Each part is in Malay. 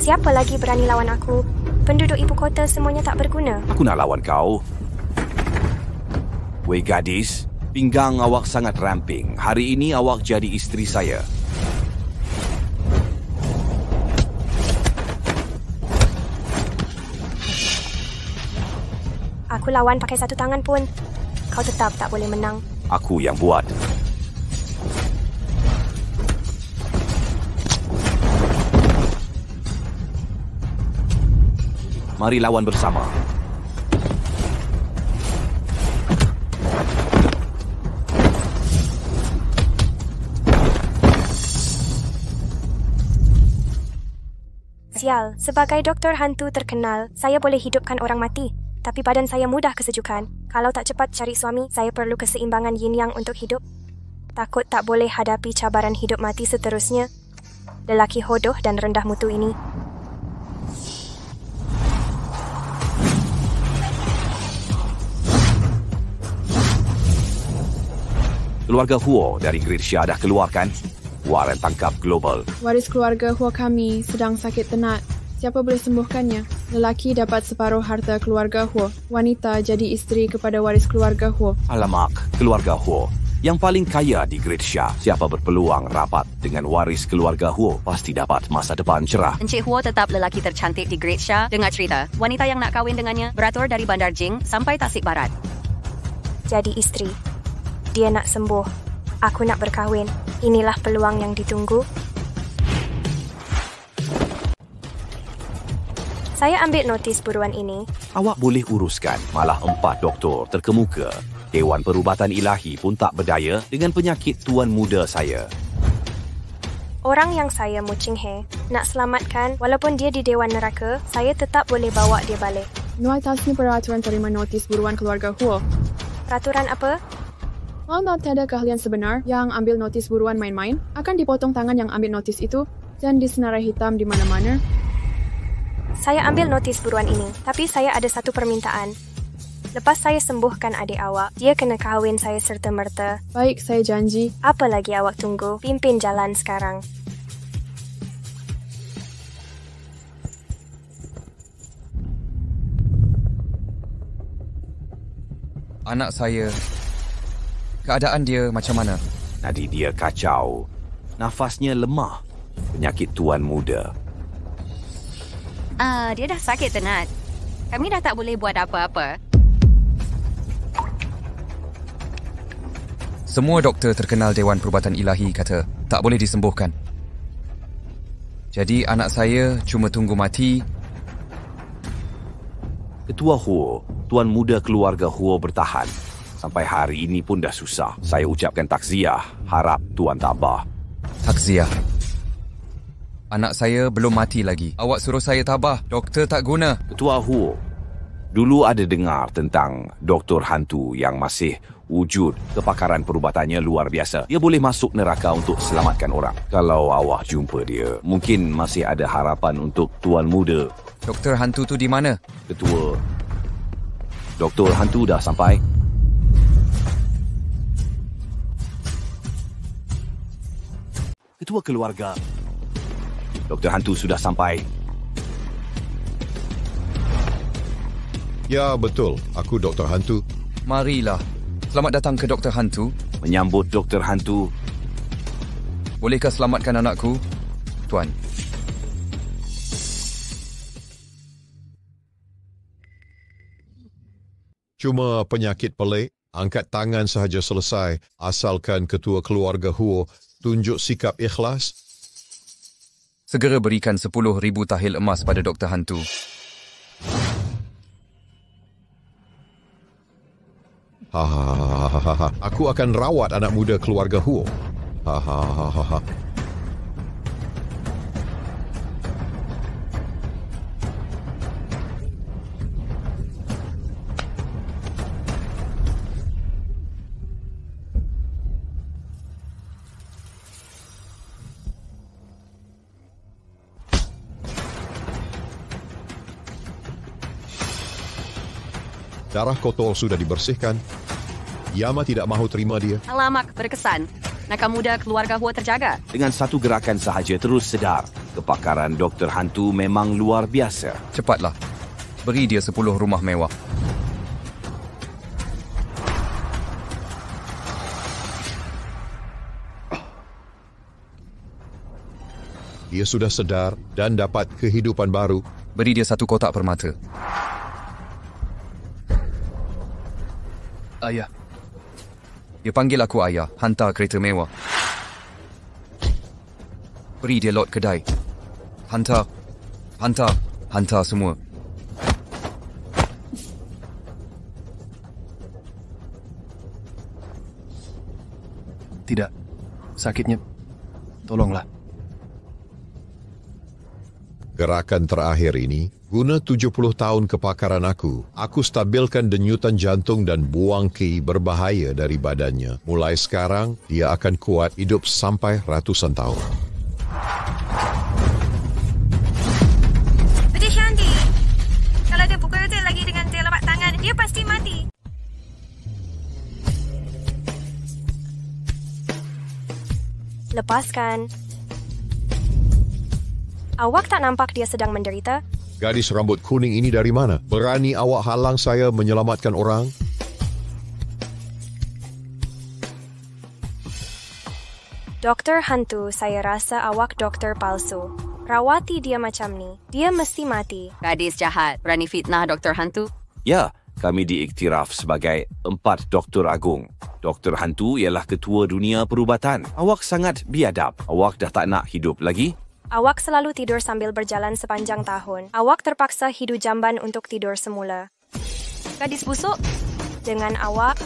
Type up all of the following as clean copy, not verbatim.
Siapa lagi berani lawan aku? Penduduk ibu kota semuanya tak berguna. Aku nak lawan kau. Wei gadis, pinggang awak sangat ramping. Hari ini awak jadi isteri saya. Aku lawan pakai satu tangan pun. Kau tetap tak boleh menang. Aku yang buat. Mari lawan bersama. Sial, sebagai doktor hantu terkenal, saya boleh hidupkan orang mati. Tapi badan saya mudah kesejukan. Kalau tak cepat cari suami, saya perlu keseimbangan yin-yang untuk hidup. Takut tak boleh hadapi cabaran hidup mati seterusnya. Lelaki hodoh dan rendah mutu ini. Keluarga Huo dari Great Shah dah keluarkan. Waran tangkap global. Waris keluarga Huo kami sedang sakit tenat. Siapa boleh sembuhkannya? Lelaki dapat separuh harta keluarga Huo. Wanita jadi isteri kepada waris keluarga Huo. Alamak, keluarga Huo yang paling kaya di Great Shah. Siapa berpeluang rapat dengan waris keluarga Huo pasti dapat masa depan cerah. Encik Huo tetap lelaki tercantik di Great Shah. Dengar cerita, wanita yang nak kahwin dengannya beratur dari Bandar Jing sampai Tasik Barat. Jadi isteri. Dia nak sembuh. Aku nak berkahwin. Inilah peluang yang ditunggu. Saya ambil notis buruan ini. Awak boleh uruskan. Malah 4 doktor terkemuka. Dewan Perubatan Ilahi pun tak berdaya dengan penyakit tuan muda saya. Orang yang saya Mu Ching He nak selamatkan, walaupun dia di Dewan Neraka, saya tetap boleh bawa dia balik. Nuai tasnya peraturan terima notis buruan keluarga Huo. Peraturan apa? Kalau tiada keahlian sebenar yang ambil notis buruan main-main, akan dipotong tangan yang ambil notis itu dan disenarai hitam di mana-mana. Saya ambil notis buruan ini, tapi saya ada satu permintaan. Lepas saya sembuhkan adik awak, dia kena kahwin saya serta-merta. Baik, saya janji. Apa lagi awak tunggu? Pimpin jalan sekarang. Anak saya, keadaan dia macam mana? Nadi dia kacau. Nafasnya lemah. Penyakit tuan muda. Dia dah sakit tenat. Kami dah tak boleh buat apa-apa. Semua doktor terkenal Dewan Perubatan Ilahi kata tak boleh disembuhkan. Jadi anak saya cuma tunggu mati. Ketua Huo, tuan muda keluarga Huo bertahan. Sampai hari ini pun dah susah. Saya ucapkan takziah. Harap tuan tabah. Takziah. Anak saya belum mati lagi. Awak suruh saya tabah. Doktor tak guna. Ketua Huo, dulu ada dengar tentang doktor hantu yang masih wujud. Kepakaran perubatannya luar biasa. Dia boleh masuk neraka untuk selamatkan orang. Kalau awak jumpa dia, mungkin masih ada harapan untuk tuan muda. Doktor hantu tu di mana? Ketua, doktor hantu dah sampai. Ketua keluarga, doktor hantu sudah sampai. Ya, betul. Aku Doktor Hantu. Marilah. Selamat datang ke Doktor Hantu. Menyambut doktor hantu. Bolehkah selamatkan anakku, Tuan? Cuma penyakit pelik, angkat tangan sahaja selesai, asalkan ketua keluarga Huo tunjuk sikap ikhlas. Segera berikan 10,000 tahil emas pada Doktor Hantu. Hahaha. Aku akan rawat anak muda keluarga Huo. Hahaha. Darah kotor sudah dibersihkan. Yama tidak mahu terima dia. Alamak, berkesan. Nakam muda keluarga Huo terjaga. Dengan satu gerakan sahaja terus sedar. Kepakaran Doktor Hantu memang luar biasa. Cepatlah. Beri dia 10 rumah mewah. Dia sudah sedar dan dapat kehidupan baru. Beri dia 1 kotak permata. Ayah. Dia panggil aku ayah. Hantar kereta mewah. Beri dia lot kedai. Hantar semua. Tidak. Sakitnya. Tolonglah. Gerakan terakhir ini, guna 70 tahun kepakaran aku stabilkan denyutan jantung dan buang ki berbahaya dari badannya. Mulai sekarang, dia akan kuat hidup sampai ratusan tahun. Betul Shanti. Kalau dia pukul dia lagi dengan telapak tangan, dia pasti mati. Lepaskan. Awak tak nampak dia sedang menderita? Gadis rambut kuning ini dari mana? Berani awak halang saya menyelamatkan orang? Doktor Hantu, saya rasa awak doktor palsu. Rawati dia macam ni. Dia mesti mati. Gadis jahat. Berani fitnah Doktor Hantu. Ya, kami diiktiraf sebagai 4 Doktor Agung. Doktor Hantu ialah ketua dunia perubatan. Awak sangat biadab. Awak dah tak nak hidup lagi? Awak selalu tidur sambil berjalan sepanjang tahun. Awak terpaksa hidu jamban untuk tidur semula. Gadis busuk. Dengan awak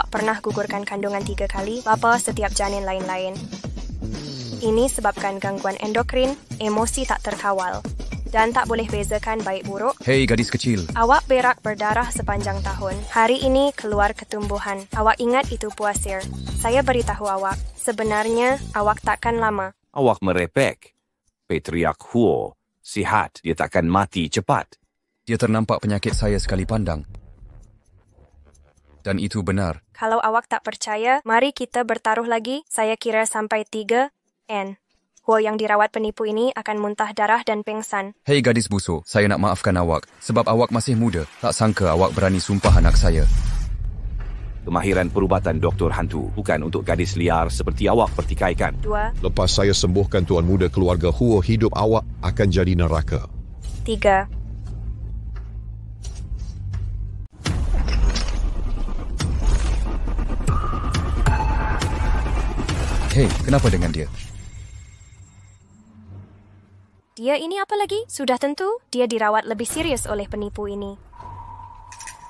pernah gugurkan kandungan 3 kali, bapa setiap janin lain-lain. Ini sebabkan gangguan endokrin, emosi tak terkawal, dan tak boleh bezakan baik buruk. Hei gadis kecil. Awak berak berdarah sepanjang tahun. Hari ini keluar ketumbuhan. Awak ingat itu puasir. Saya beritahu awak, sebenarnya awak takkan lama. Awak merepek. Patriark Huo sihat, dia takkan mati cepat. Dia ternampak penyakit saya sekali pandang. Dan itu benar. Kalau awak tak percaya, mari kita bertaruh lagi. Saya kira sampai 3 N. Huo yang dirawat penipu ini akan muntah darah dan pingsan. Hei gadis busuk, saya nak maafkan awak. Sebab awak masih muda. Tak sangka awak berani sumpah anak saya. Kemahiran perubatan Doktor Hantu bukan untuk gadis liar seperti awak pertikaikan. 2, Lepas saya sembuhkan tuan muda keluarga Huo, hidup awak akan jadi neraka. 3. Hei, kenapa dengan dia? Dia ini apa lagi? Sudah tentu, dia dirawat lebih serius oleh penipu ini.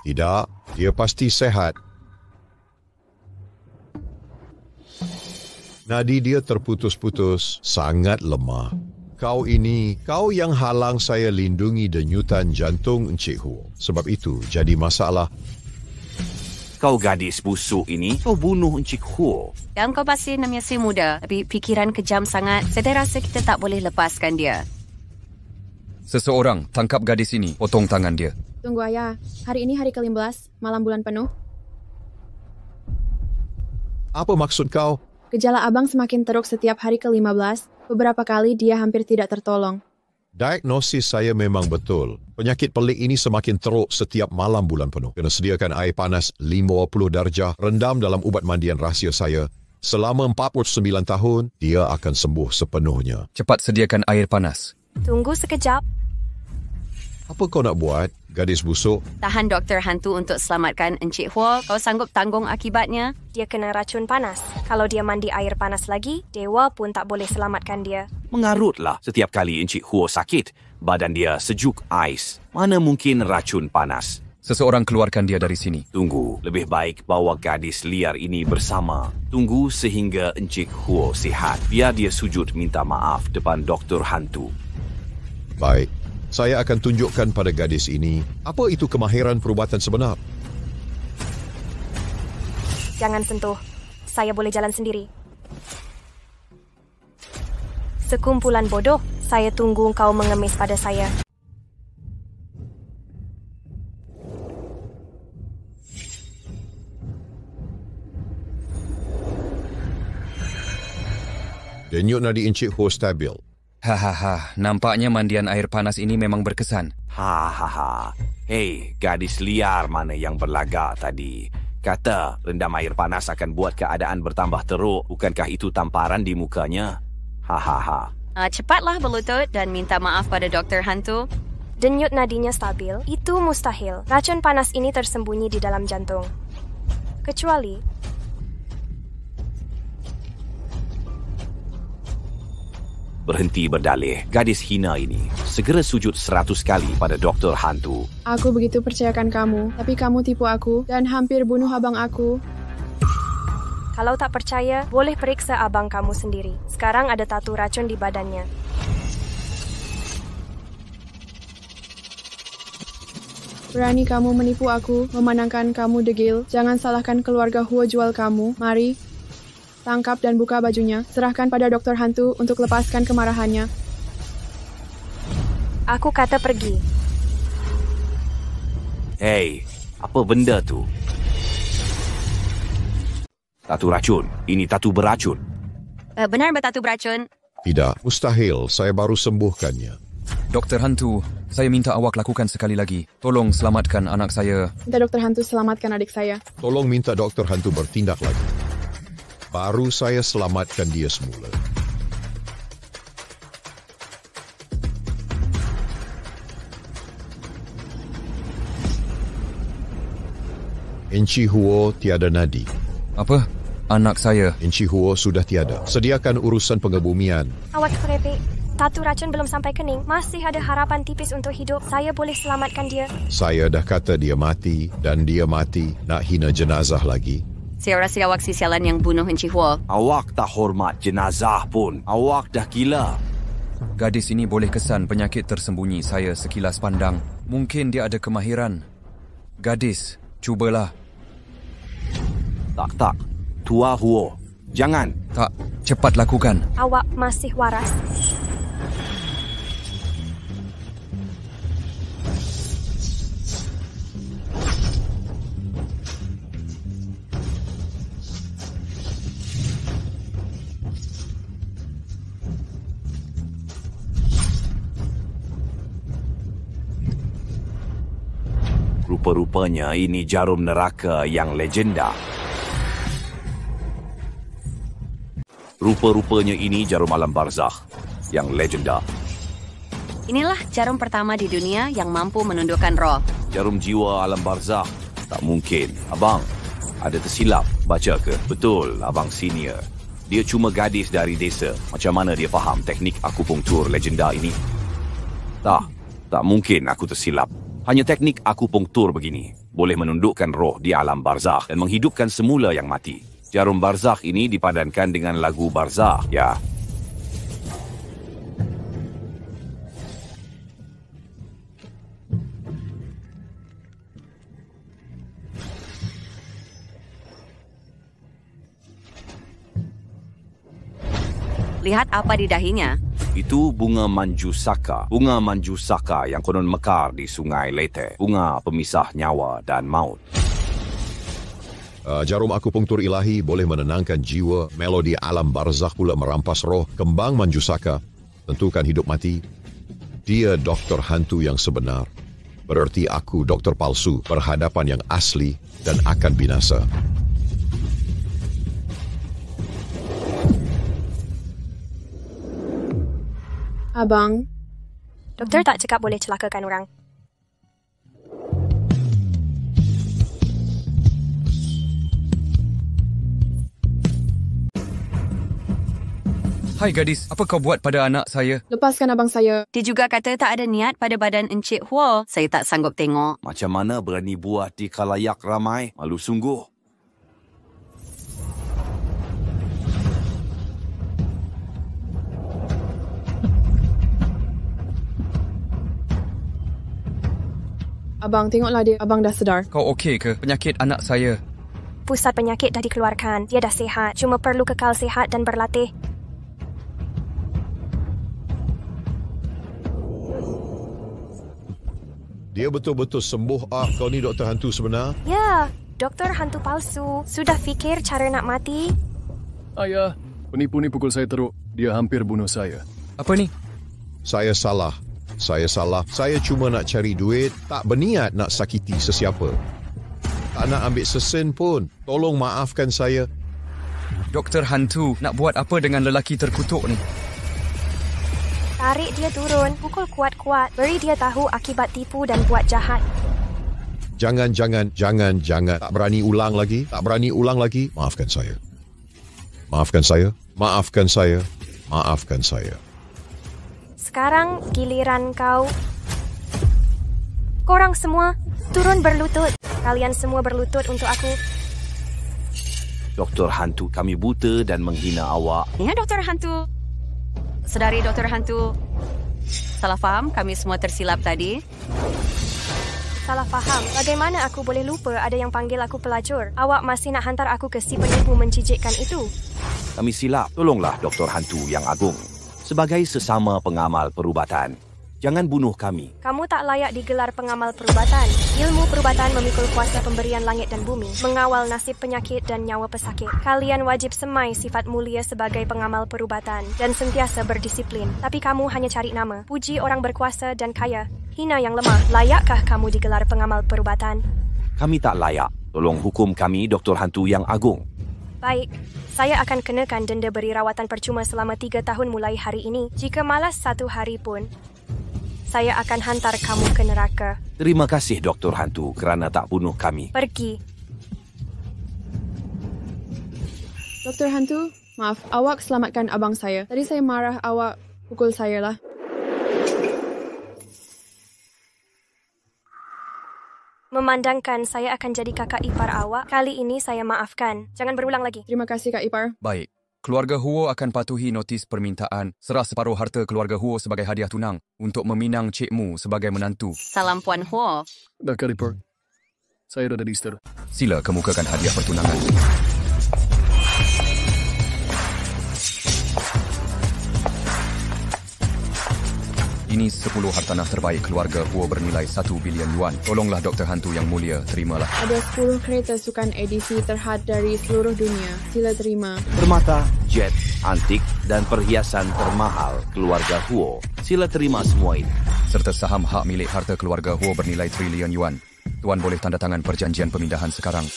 Tidak, dia pasti sehat. Nadi dia terputus-putus, sangat lemah. Kau yang halang saya lindungi denyutan jantung Encik Huo. Sebab itu jadi masalah. Kau gadis busuk ini, kau bunuh Encik Huo. Dan kau pasti masih muda, tapi pikiran kejam sangat. Saya rasa kita tak boleh lepaskan dia. Seseorang tangkap gadis ini, potong tangan dia. Tunggu ayah, hari ini hari ke-15, malam bulan penuh. Apa maksud kau? Gejala abang semakin teruk setiap hari ke-15. Beberapa kali dia hampir tidak tertolong. Diagnosis saya memang betul. Penyakit pelik ini semakin teruk setiap malam bulan penuh. Kena sediakan air panas 50 darjah, rendam dalam ubat mandian rahsia saya. Selama 49 tahun, dia akan sembuh sepenuhnya. Cepat sediakan air panas. Tunggu sekejap. Apa kau nak buat, gadis busuk? Tahan Doktor Hantu untuk selamatkan Encik Huo. Kau sanggup tanggung akibatnya? Dia kena racun panas. Kalau dia mandi air panas lagi, dewa pun tak boleh selamatkan dia. Mengarutlah setiap kali Encik Huo sakit. Badan dia sejuk ais. Mana mungkin racun panas? Seseorang keluarkan dia dari sini. Tunggu, lebih baik bawa gadis liar ini bersama. Tunggu sehingga Encik Huo sihat. Biar dia sujud minta maaf depan Doktor Hantu. Baik, saya akan tunjukkan pada gadis ini apa itu kemahiran perubatan sebenar. Jangan sentuh. Saya boleh jalan sendiri. Sekumpulan bodoh, saya tunggu kau mengemis pada saya. Denyut nadi Encik Huo stabil. Hahaha, nampaknya mandian air panas ini memang berkesan. Hahaha. Hei, gadis liar mana yang berlagak tadi? Kata rendam air panas akan buat keadaan bertambah teruk. Bukankah itu tamparan di mukanya? Hahaha. Cepatlah berlutut dan minta maaf pada Doktor Hantu. Denyut nadinya stabil. Itu mustahil. Racun panas ini tersembunyi di dalam jantung. Kecuali Berhenti berdalih. Gadis hina ini segera sujud 100 kali pada Doktor Hantu. Aku begitu percayakan kamu, tapi kamu tipu aku dan hampir bunuh abang aku. kalau tak percaya, boleh periksa abang kamu sendiri. Sekarang ada tatu racun di badannya. Berani kamu menipu aku, memenangkan kamu degil. Jangan salahkan keluarga Huo jual kamu. Mari, tangkap dan buka bajunya. Serahkan pada Doktor Hantu untuk lepaskan kemarahannya. Aku kata pergi. Hei, apa benda tu? Tatu racun. Ini tatu beracun. Benar bertatu beracun? Tidak, mustahil. Saya baru sembuhkannya. Doktor Hantu, saya minta awak lakukan sekali lagi. Tolong selamatkan anak saya. Minta Doktor Hantu selamatkan adik saya. Tolong minta Doktor Hantu bertindak lagi. Baru saya selamatkan dia semula. Enci Huo tiada nadi. Apa? Anak saya. Enci Huo sudah tiada. Sediakan urusan pengebumian. Awak merepek. Tatu racun belum sampai kening. Masih ada harapan tipis untuk hidup. Saya boleh selamatkan dia. Saya dah kata dia mati dan dia mati. Nak hina jenazah lagi? Saya rasa awak si sialan yang bunuh Encik Huo. Awak tak hormat jenazah pun. Awak dah gila. Gadis ini boleh kesan penyakit tersembunyi saya sekilas pandang. Mungkin dia ada kemahiran. Gadis, cubalah. Tak. Tua Huo. Jangan. Tak, cepat lakukan. Awak masih waras. Rupa-rupanya ini jarum neraka yang legenda. Rupa-rupanya ini jarum alam barzakh yang legenda. Inilah jarum pertama di dunia yang mampu menundukkan roh. Jarum jiwa alam barzakh. Tak mungkin. Abang, ada tersilap. Baca ke? Betul, abang senior. Dia cuma gadis dari desa. Macam mana dia faham teknik akupunktur legenda ini? Tak mungkin aku tersilap. Hanya teknik akupunktur begini boleh menundukkan roh di alam barzakh dan menghidupkan semula yang mati. Jarum barzakh ini dipadankan dengan lagu barzakh, ya. Lihat apa di dahinya. Itu bunga manjusaka. Bunga manjusaka yang konon mekar di sungai Leyte. Bunga pemisah nyawa dan maut. Jarum akupunktur ilahi boleh menenangkan jiwa. Melodi alam barzakh pula merampas roh. Kembang manjusaka tentukan hidup mati. Dia Doktor Hantu yang sebenar. Bererti aku doktor palsu berhadapan yang asli dan akan binasa. Abang, Doktor tak cakap boleh celakakan orang. Hai gadis, apa kau buat pada anak saya? lepaskan abang saya. Dia juga kata tak ada niat pada badan Encik Huo. Saya tak sanggup tengok. Macam mana berani buat di khalayak ramai? Malu sungguh. Abang, tengoklah dia. Abang dah sedar. Kau okey ke? Penyakit anak saya. Pusat penyakit dah dikeluarkan. Dia dah sihat. Cuma perlu kekal sihat dan berlatih. Dia betul-betul sembuh. Kau ni Doktor Hantu sebenar? Ya, Doktor Hantu palsu. Sudah fikir cara nak mati? Ayah, penipu ni pukul saya teruk. Dia hampir bunuh saya. Apa ni? Saya salah. Saya cuma nak cari duit, tak berniat nak sakiti sesiapa. Tak nak ambil sesen pun. Tolong maafkan saya. Doktor Hantu, nak buat apa dengan lelaki terkutuk ni? Tarik dia turun, pukul kuat-kuat. Beri dia tahu akibat tipu dan buat jahat. Jangan. Tak berani ulang lagi. Maafkan saya. Sekarang giliran kau. Korang semua, turun berlutut. Kalian semua berlutut untuk aku. Doktor Hantu, kami buta dan menghina awak. Ya, Doktor Hantu. Saudari Doktor Hantu. Salah faham, kami semua tersilap tadi. Salah faham. Bagaimana aku boleh lupa ada yang panggil aku pelacur? Awak masih nak hantar aku ke si penipu mencicikkan itu? Kami silap. Tolonglah Doktor Hantu yang agung. Sebagai sesama pengamal perubatan, jangan bunuh kami. Kamu tak layak digelar pengamal perubatan. Ilmu perubatan memikul kuasa pemberian langit dan bumi, mengawal nasib penyakit dan nyawa pesakit. Kalian wajib semai sifat mulia sebagai pengamal perubatan dan sentiasa berdisiplin. Tapi kamu hanya cari nama, puji orang berkuasa dan kaya, hina yang lemah. Layakkah kamu digelar pengamal perubatan? Kami tak layak. Tolong hukum kami, Doktor Hantu yang agung. Baik, saya akan kenakan denda beri rawatan percuma selama 3 tahun mulai hari ini. Jika malas 1 hari pun, saya akan hantar kamu ke neraka. Terima kasih, Doktor Hantu, kerana tak bunuh kami. Pergi. Doktor Hantu, maaf, awak selamatkan abang saya. Tadi saya marah awak pukul saya lah. Memandangkan saya akan jadi kakak ipar awak, kali ini saya maafkan. Jangan berulang lagi. Terima kasih Kak Ipar. Baik. Keluarga Huo akan patuhi notis permintaan serah separuh harta keluarga Huo sebagai hadiah tunang untuk meminang cikmu sebagai menantu. Salam Puan Huo. Dah Kak Ipar. Saya dah register. Sila kemukakan hadiah pertunangan. Ini 10 hartanah terbaik keluarga Huo bernilai 1 bilion yuan. Tolonglah Doktor Hantu yang mulia, terimalah. Ada 10 kereta sukan edisi terhad dari seluruh dunia. Sila terima. Permata, jet, antik dan perhiasan termahal keluarga Huo. Sila terima semua ini. Serta saham hak milik harta keluarga Huo bernilai trilion yuan. Tuan boleh tanda tangan perjanjian pemindahan sekarang.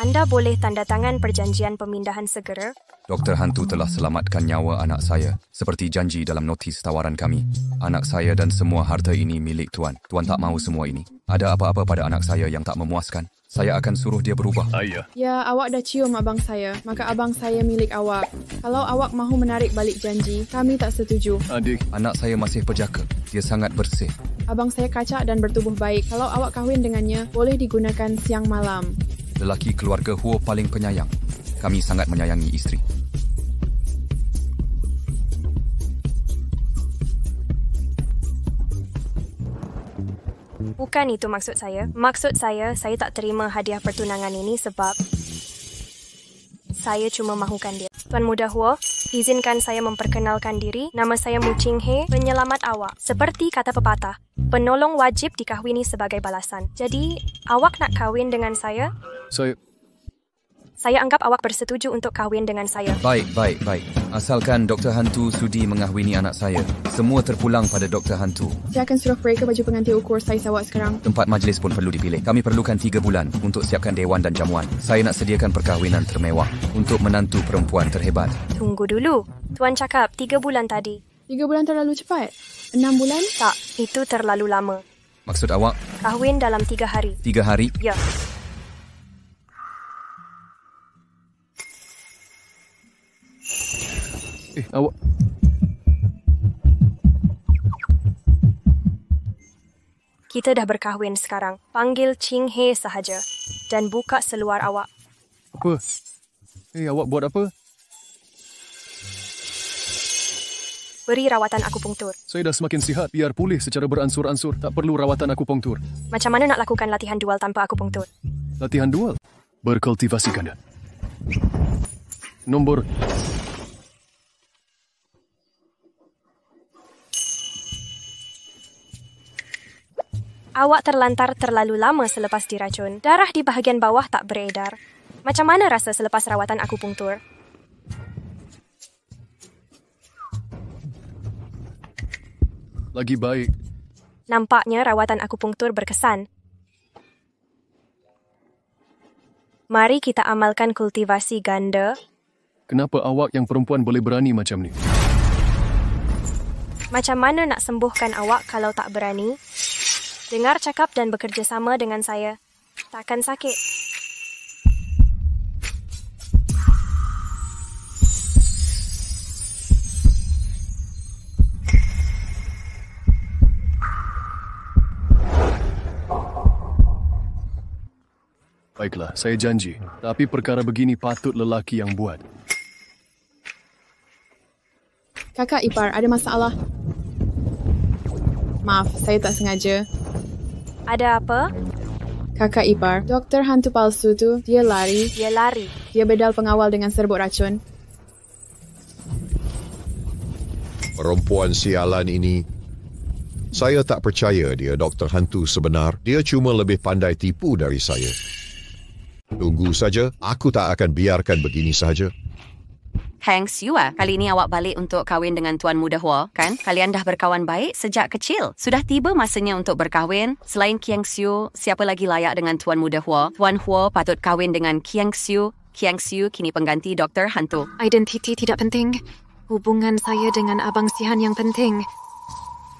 Anda boleh tanda tangan perjanjian pemindahan segera. Doktor Hantu telah selamatkan nyawa anak saya seperti janji dalam notis tawaran kami. Anak saya dan semua harta ini milik Tuan. Tuan tak mahu semua ini. Ada apa-apa pada anak saya yang tak memuaskan? Saya akan suruh dia berubah. Ayah. Ya, awak dah cium abang saya. Maka abang saya milik awak. Kalau awak mahu menarik balik janji, kami tak setuju. Adik. Anak saya masih pejaka. Dia sangat bersih. Abang saya kacak dan bertubuh baik. Kalau awak kahwin dengannya, boleh digunakan siang malam. Lelaki keluarga Huo paling penyayang. Kami sangat menyayangi isteri. Bukan itu maksud saya. Maksud saya tak terima hadiah pertunangan ini sebab saya cuma mahukan dia. Tuan Muda Huo, izinkan saya memperkenalkan diri. Nama saya Mu Ching He, penyelamat awak. Seperti kata pepatah, penolong wajib dikahwini sebagai balasan. Jadi, awak nak kahwin dengan saya? Saya anggap awak bersetuju untuk kahwin dengan saya. Baik. Asalkan Doktor Hantu sudi mengahwini anak saya. Semua terpulang pada Doktor Hantu. Saya akan suruh mereka baju pengantin ukur saiz awak sekarang. Tempat majlis pun perlu dipilih. Kami perlukan 3 bulan untuk siapkan dewan dan jamuan. Saya nak sediakan perkahwinan termewah untuk menantu perempuan terhebat. Tunggu dulu. Tuan cakap 3 bulan tadi. 3 bulan terlalu cepat. 6 bulan? Tak, itu terlalu lama. Maksud awak? Kahwin dalam 3 hari. 3 hari? Ya. Awak. Kita dah berkahwin sekarang. Panggil Ching He sahaja. Dan buka seluar awak. Apa? Awak buat apa? Beri rawatan akupunktur. Saya dah semakin sihat. Biar pulih secara beransur-ansur. Tak perlu rawatan akupunktur. Macam mana nak lakukan latihan dual tanpa akupunktur? Latihan dual? Berkultivasi ganda. Nombor... Awak terlantar terlalu lama selepas diracun. Darah di bahagian bawah tak beredar. Macam mana rasa selepas rawatan akupunktur? Lagi baik. Nampaknya rawatan akupunktur berkesan. Mari kita amalkan kultivasi ganda. Kenapa awak yang perempuan boleh berani macam ni? Macam mana nak sembuhkan awak kalau tak berani? Dengar cakap dan bekerja sama dengan saya. Takkan sakit. Baiklah, saya janji. Tapi perkara begini patut lelaki yang buat. Kakak ipar, ada masalah. Maaf, saya tak sengaja. Ada apa? Kakak ipar, doktor hantu palsu tu, dia lari. Dia lari. Dia bedal pengawal dengan serbuk racun. Perempuan sialan ini, saya tak percaya dia doktor hantu sebenar. Dia cuma lebih pandai tipu dari saya. Tunggu saja, aku tak akan biarkan begini saja. Hang Siua, kali ini awak balik untuk kahwin dengan Tuan Muda Hua, kan? Kalian dah berkawan baik sejak kecil. Sudah tiba masanya untuk berkahwin. Selain Kiang Siu, siapa lagi layak dengan Tuan Muda Hua? Tuan Hua patut kahwin dengan Kiang Siu. Kiang Siu kini pengganti Doktor Hantu. Identiti tidak penting. Hubungan saya dengan Abang Sihan yang penting.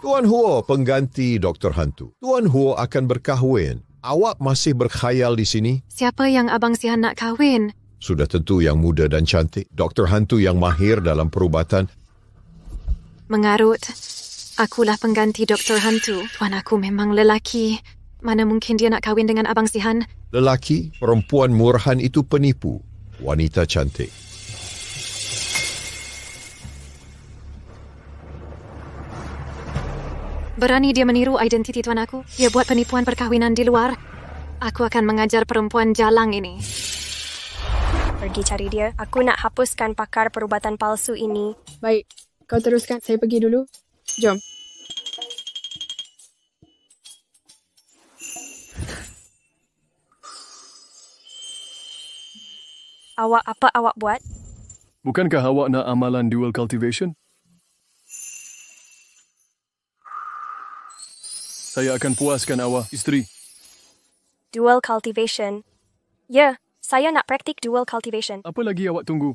Tuan Huo pengganti Doktor Hantu. Tuan Huo akan berkahwin. Awak masih berkhayal di sini? Siapa yang Abang Sihan nak kahwin? Sudah tentu yang muda dan cantik. Doktor Hantu yang mahir dalam perubatan. Mengarut. Akulah pengganti Doktor Hantu. Tuan aku memang lelaki. Mana mungkin dia nak kahwin dengan Abang Sihan? Lelaki, perempuan murahan itu penipu. Wanita cantik. Berani dia meniru identiti tuan aku. Dia buat penipuan perkahwinan di luar. Aku akan mengajar perempuan jalang ini. Pergi cari dia. Aku nak hapuskan pakar perubatan palsu ini. Baik, kau teruskan. Saya pergi dulu. Jom. Apa awak buat? Bukankah awak nak amalan dual cultivation? Saya akan puaskan awak, isteri. Dual cultivation. Ya, saya nak praktik dual cultivation. Apa lagi awak tunggu?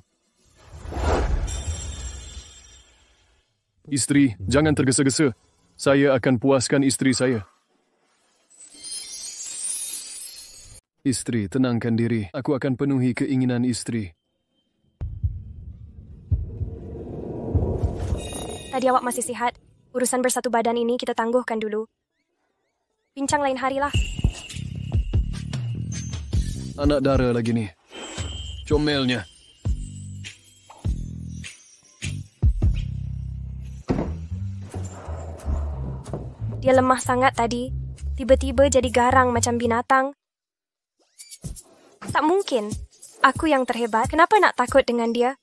Isteri, jangan tergesa-gesa. Saya akan puaskan isteri saya. Isteri, tenangkan diri. Aku akan penuhi keinginan isteri. Tadi awak masih sihat. Urusan bersatu badan ini kita tangguhkan dulu. Bincang lain harilah. Anak dara lagi ni. Comelnya. Dia lemah sangat tadi. Tiba-tiba jadi garang macam binatang. Tak mungkin. Aku yang terhebat. Kenapa nak takut dengan dia?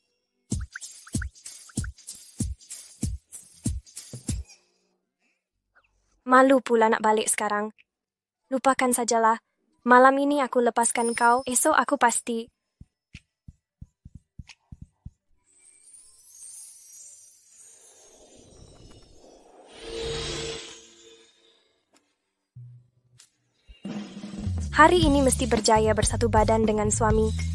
Malu pula nak balik sekarang. Lupakan sajalah. Malam ini aku lepaskan kau. Esok aku pasti. Hari ini mesti berjaya bersatu badan dengan suami.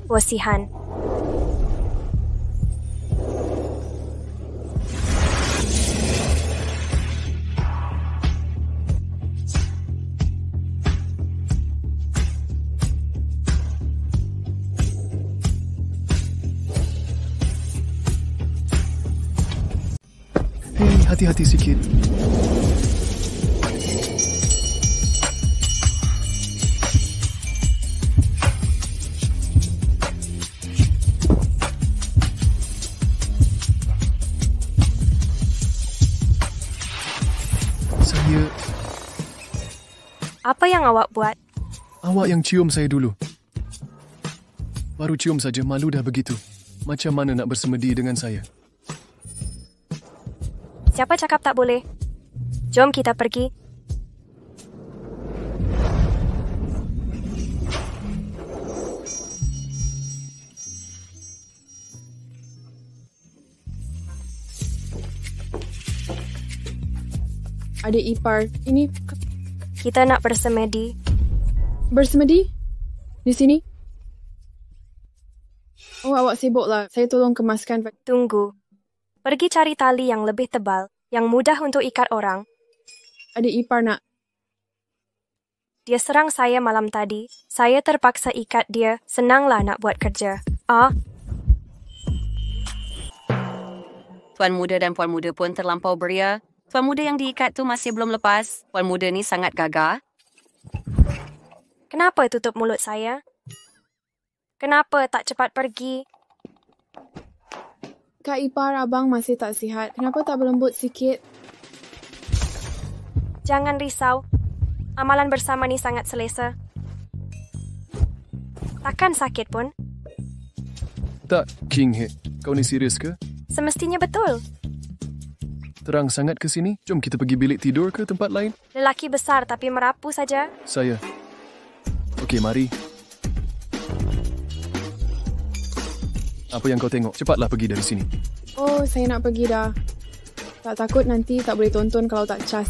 Wasihan. Hei, hati-hati sikit. Apa yang awak buat? Awak yang cium saya dulu. Baru cium saja, malu dah begitu. Macam mana nak bersemedi dengan saya? Siapa cakap tak boleh? Jom kita pergi. Adik ipar, ini Kita nak bersemedi. bersemedi? Di sini? Oh, awak sibuklah. Saya tolong kemaskan. Tunggu. Pergi cari tali yang lebih tebal, yang mudah untuk ikat orang. Adik ipar nak. Dia serang saya malam tadi. Saya terpaksa ikat dia. Senanglah nak buat kerja. Tuan muda dan puan muda pun terlampau beria. Tuan muda yang diikat tu masih belum lepas. Puan muda ni sangat gagah. Kenapa tutup mulut saya? Kenapa tak cepat pergi? Kak ipar abang masih tak sihat. Kenapa tak berlembut sikit? Jangan risau. Amalan bersama ni sangat selesa. Takkan sakit pun? Tak, King He. Kau ni serius ke? Semestinya betul. Terang sangat ke sini? Jom kita pergi bilik tidur ke tempat lain? Lelaki besar tapi merapu saja. Saya. Okey, mari. Apa yang kau tengok? Cepatlah pergi dari sini. Oh, saya nak pergi dah. Tak takut nanti tak boleh tonton kalau tak cas.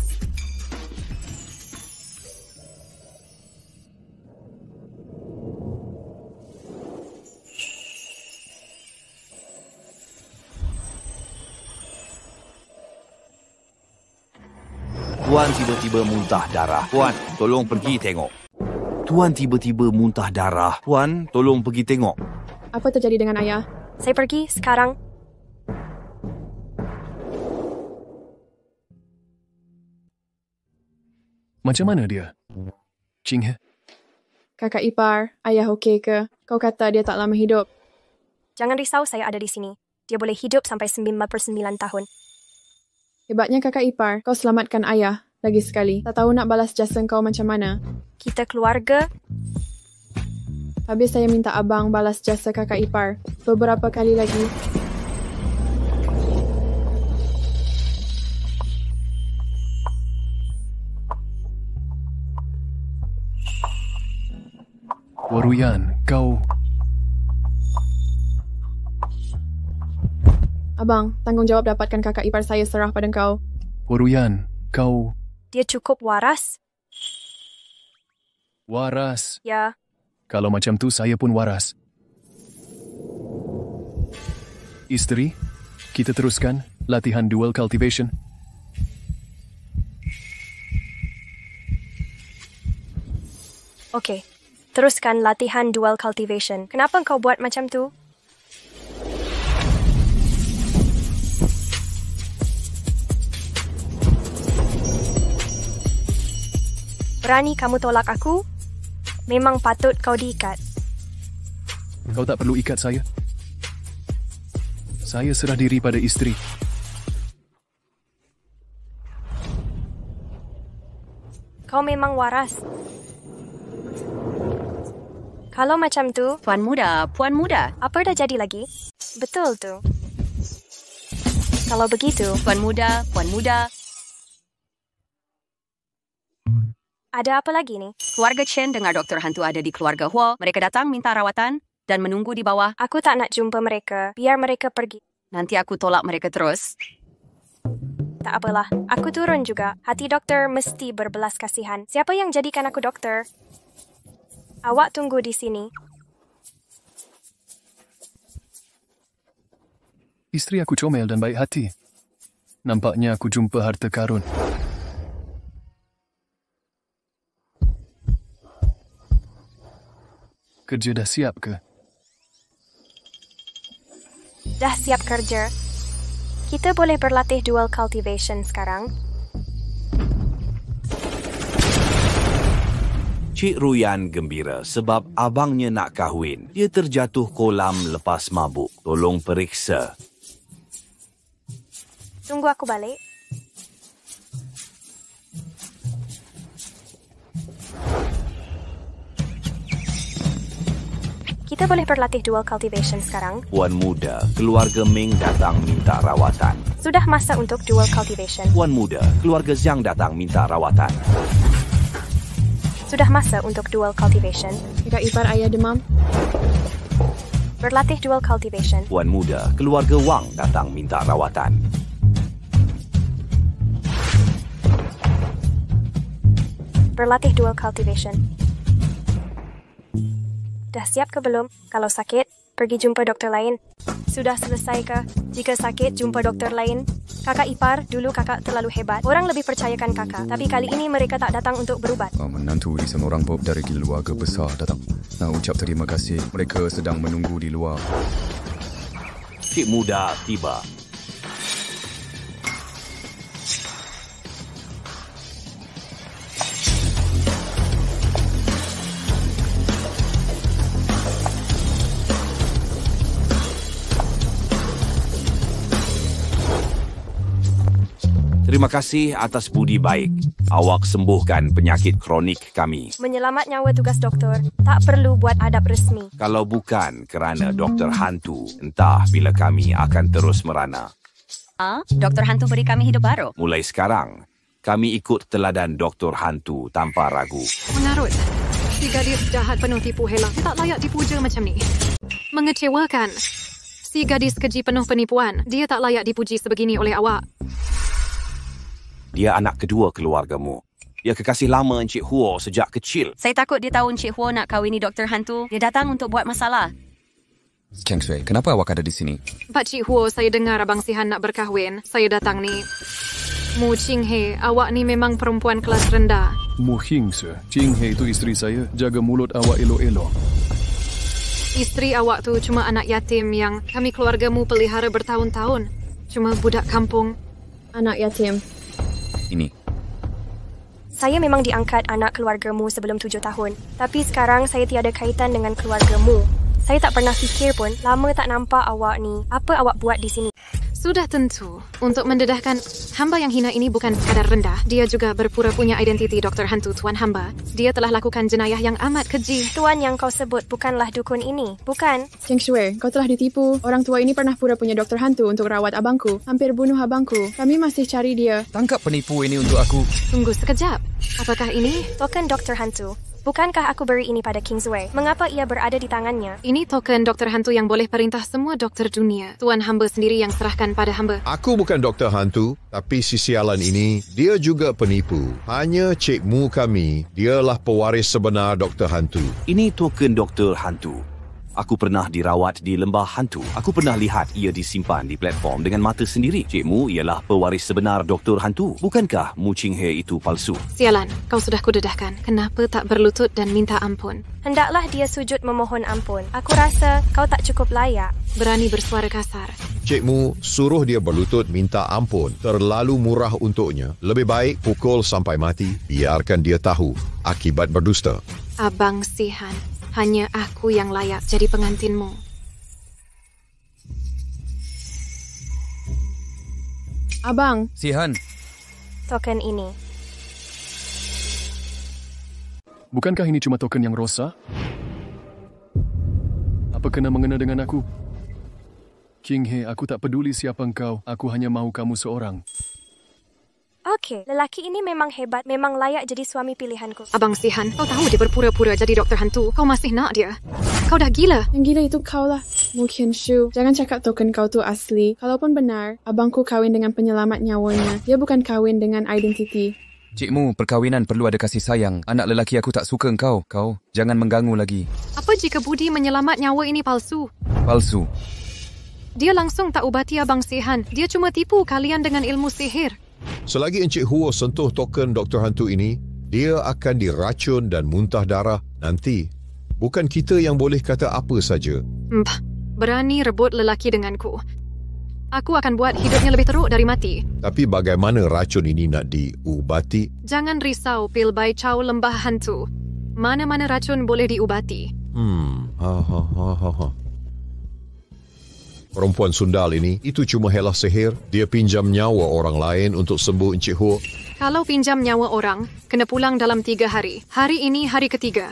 Tuan tiba-tiba muntah darah. Tuan, tolong pergi tengok. Tuan tiba-tiba muntah darah. Tuan, tolong pergi tengok. Apa terjadi dengan ayah? Saya pergi sekarang. Macam mana dia? King He? Kakak ipar, ayah okey ke? Kau kata dia tak lama hidup. Jangan risau, saya ada di sini. Dia boleh hidup sampai 99 tahun. Hebatnya kakak ipar, kau selamatkan ayah. Lagi sekali, tak tahu nak balas jasa kau macam mana. Kita keluarga. Habis saya minta abang balas jasa kakak ipar. Beberapa kali lagi. Waruyan, kau... Abang, tanggungjawab dapatkan kakak ipar saya serah pada kau. Waruyan, kau... Dia cukup waras? Waras. Ya. Kalau macam tu, saya pun waras. Isteri, kita teruskan latihan dual cultivation. Okey. Teruskan latihan dual cultivation. Kenapa kau buat macam tu? Berani kamu tolak aku? Memang patut kau diikat. Kau tak perlu ikat saya. Saya serah diri pada isteri. Kau memang waras. Kalau macam tu, Puan muda, puan muda. apa dah jadi lagi? Betul tu. Kalau begitu, Puan muda, puan muda. ada apa lagi ni? Keluarga Chen dengar Dr. Hantu ada di keluarga Hua. Mereka datang minta rawatan dan menunggu di bawah. Aku tak nak jumpa mereka. Biar mereka pergi. Nanti aku tolak mereka terus. Tak apalah. Aku turun juga. Hati doktor mesti berbelas kasihan. Siapa yang jadikan aku doktor? Awak tunggu di sini. Isteri aku comel dan baik hati. Nampaknya aku jumpa harta karun. Kerja dah siap ke? Dah siap kerja. Kita boleh berlatih dual cultivation sekarang. Cik Ruyan gembira sebab abangnya nak kahwin. Dia terjatuh kolam lepas mabuk. Tolong periksa. Tunggu aku balik. Kita boleh berlatih dual cultivation sekarang. Puan muda, keluarga Ming datang minta rawatan. Sudah masa untuk dual cultivation. Puan muda, keluarga Zhang datang minta rawatan. Sudah masa untuk dual cultivation. Kakak ipar ayah demam. Berlatih dual cultivation. Puan muda, keluarga Wang datang minta rawatan. berlatih dual cultivation. Dah siap ke belum? Kalau sakit, pergi jumpa doktor lain. Sudah selesai ke? Jika sakit, jumpa doktor lain. Kakak ipar, dulu kakak terlalu hebat. Orang lebih percayakan kakak. Tapi kali ini mereka tak datang untuk berubat. Menantu Isen orang Bob dari keluarga besar datang. Nak ucap terima kasih. Mereka sedang menunggu di luar. Cik muda tiba. Terima kasih atas budi baik. Awak sembuhkan penyakit kronik kami. Menyelamat nyawa tugas doktor. Tak perlu buat adab resmi. Kalau bukan kerana doktor hantu, entah bila kami akan terus merana. Doktor Hantu beri kami hidup baru. Mulai sekarang, kami ikut teladan doktor hantu tanpa ragu. Mengarut. Si gadis jahat penuh tipu hela. Dia tak layak dipuja macam ni. Mengecewakan. Si gadis keji penuh penipuan. Dia tak layak dipuji sebegini oleh awak. Dia anak kedua keluargamu. Dia kekasih lama Encik Huo sejak kecil. Saya takut dia tahu Encik Huo nak kahwini Doktor Hantu. Dia datang untuk buat masalah. Kang Sui, kenapa awak ada di sini? Pak Cik Huo, saya dengar Abang Sihan nak berkahwin. Saya datang ni. Mu Ching He, awak ni memang perempuan kelas rendah. Mu Hing, sir. Ching He itu isteri saya. Jaga mulut awak elok-elok. Isteri awak tu cuma anak yatim yang kami keluargamu pelihara bertahun-tahun. Cuma budak kampung. Anak yatim. Ini. Saya memang diangkat anak keluargamu sebelum 7 tahun. Tapi sekarang saya tiada kaitan dengan keluargamu. Saya tak pernah fikir pun, lama tak nampak awak ni. Apa awak buat di sini? Sudah tentu. Untuk mendedahkan, hamba yang hina ini bukan sekadar rendah. Dia juga berpura punya identiti Doktor Hantu Tuan Hamba. Dia telah lakukan jenayah yang amat keji. Tuan yang kau sebut bukanlah dukun ini, bukan? Cheng Shui, kau telah ditipu. Orang tua ini pernah pura punya doktor hantu untuk rawat abangku. Hampir bunuh abangku. Kami masih cari dia. Tangkap penipu ini untuk aku. Tunggu sekejap. Apakah ini? Token Doktor Hantu. Bukankah aku beri ini pada Kingsway? Mengapa ia berada di tangannya? Ini token doktor hantu yang boleh perintah semua doktor dunia. Tuan hamba sendiri yang serahkan pada hamba. Aku bukan doktor hantu, tapi si sialan ini, dia juga penipu. Hanya cikmu kami, dialah pewaris sebenar doktor hantu. Ini token doktor hantu. Aku pernah dirawat di lembah hantu. Aku pernah lihat ia disimpan di platform dengan mata sendiri. Cikmu ialah pewaris sebenar doktor hantu. Bukankah Mu Ching He itu palsu? Sialan, kau sudah kudedahkan. Kenapa tak berlutut dan minta ampun? Hendaklah dia sujud memohon ampun. Aku rasa kau tak cukup layak. Berani bersuara kasar. Cikmu suruh dia berlutut minta ampun. Terlalu murah untuknya. Lebih baik pukul sampai mati. Biarkan dia tahu akibat berdusta. Abang Sihan, hanya aku yang layak jadi pengantinmu. Abang. Sihan. Token ini. Bukankah ini cuma token yang rosak? Apa kena mengena dengan aku? King He, aku tak peduli siapa engkau. Aku hanya mahu kamu seorang. Okey, lelaki ini memang hebat, memang layak jadi suami pilihanku. Abang Sihan, kau tahu dia berpura-pura jadi doktor hantu. Kau masih nak dia? Kau dah gila. Yang gila itu kau lah. Mungkin Shu, jangan cakap token kau tu asli. Kalaupun benar, abangku kahwin dengan penyelamat nyawanya. Dia bukan kahwin dengan identiti. Cikmu, perkahwinan perlu ada kasih sayang. Anak lelaki aku tak suka engkau. Kau, jangan mengganggu lagi. Apa jika budi menyelamat nyawa ini palsu? Palsu. Dia langsung tak ubati Abang Sihan. Dia cuma tipu kalian dengan ilmu sihir. Selagi Encik Huo sentuh token doktor hantu ini, dia akan diracun dan muntah darah nanti. Bukan kita yang boleh kata apa saja. Berani rebut lelaki denganku. Aku akan buat hidupnya lebih teruk dari mati. Tapi bagaimana racun ini nak diubati? Jangan risau, Pil Bai Chow Lembah Hantu. Mana-mana racun boleh diubati. Perempuan sundal ini, itu cuma helah sihir. Dia pinjam nyawa orang lain untuk sembuh Encik Huo. Kalau pinjam nyawa orang, kena pulang dalam 3 hari. Hari ini hari ketiga.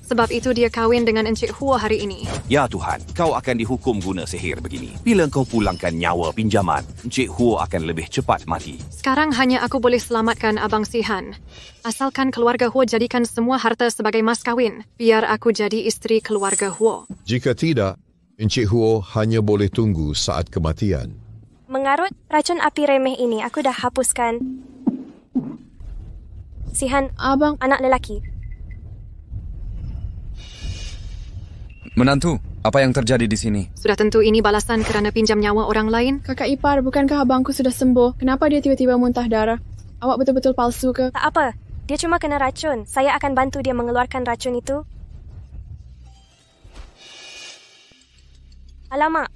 Sebab itu dia kahwin dengan Encik Huo hari ini. Ya Tuhan, kau akan dihukum guna sihir begini. Bila kau pulangkan nyawa pinjaman, Encik Huo akan lebih cepat mati. Sekarang hanya aku boleh selamatkan Abang Sihan. Asalkan keluarga Huo jadikan semua harta sebagai mas kahwin. Biar aku jadi isteri keluarga Huo. Jika tidak, Encik Huo hanya boleh tunggu saat kematian. Mengarut racun api remeh ini, aku dah hapuskan. Sihan, Abang, anak lelaki. Menantu, apa yang terjadi di sini? Sudah tentu ini balasan kerana pinjam nyawa orang lain. kakak ipar, bukankah abangku sudah sembuh? Kenapa dia tiba-tiba muntah darah? Awak betul-betul palsu ke? Tak apa, dia cuma kena racun. Saya akan bantu dia mengeluarkan racun itu. Alamak,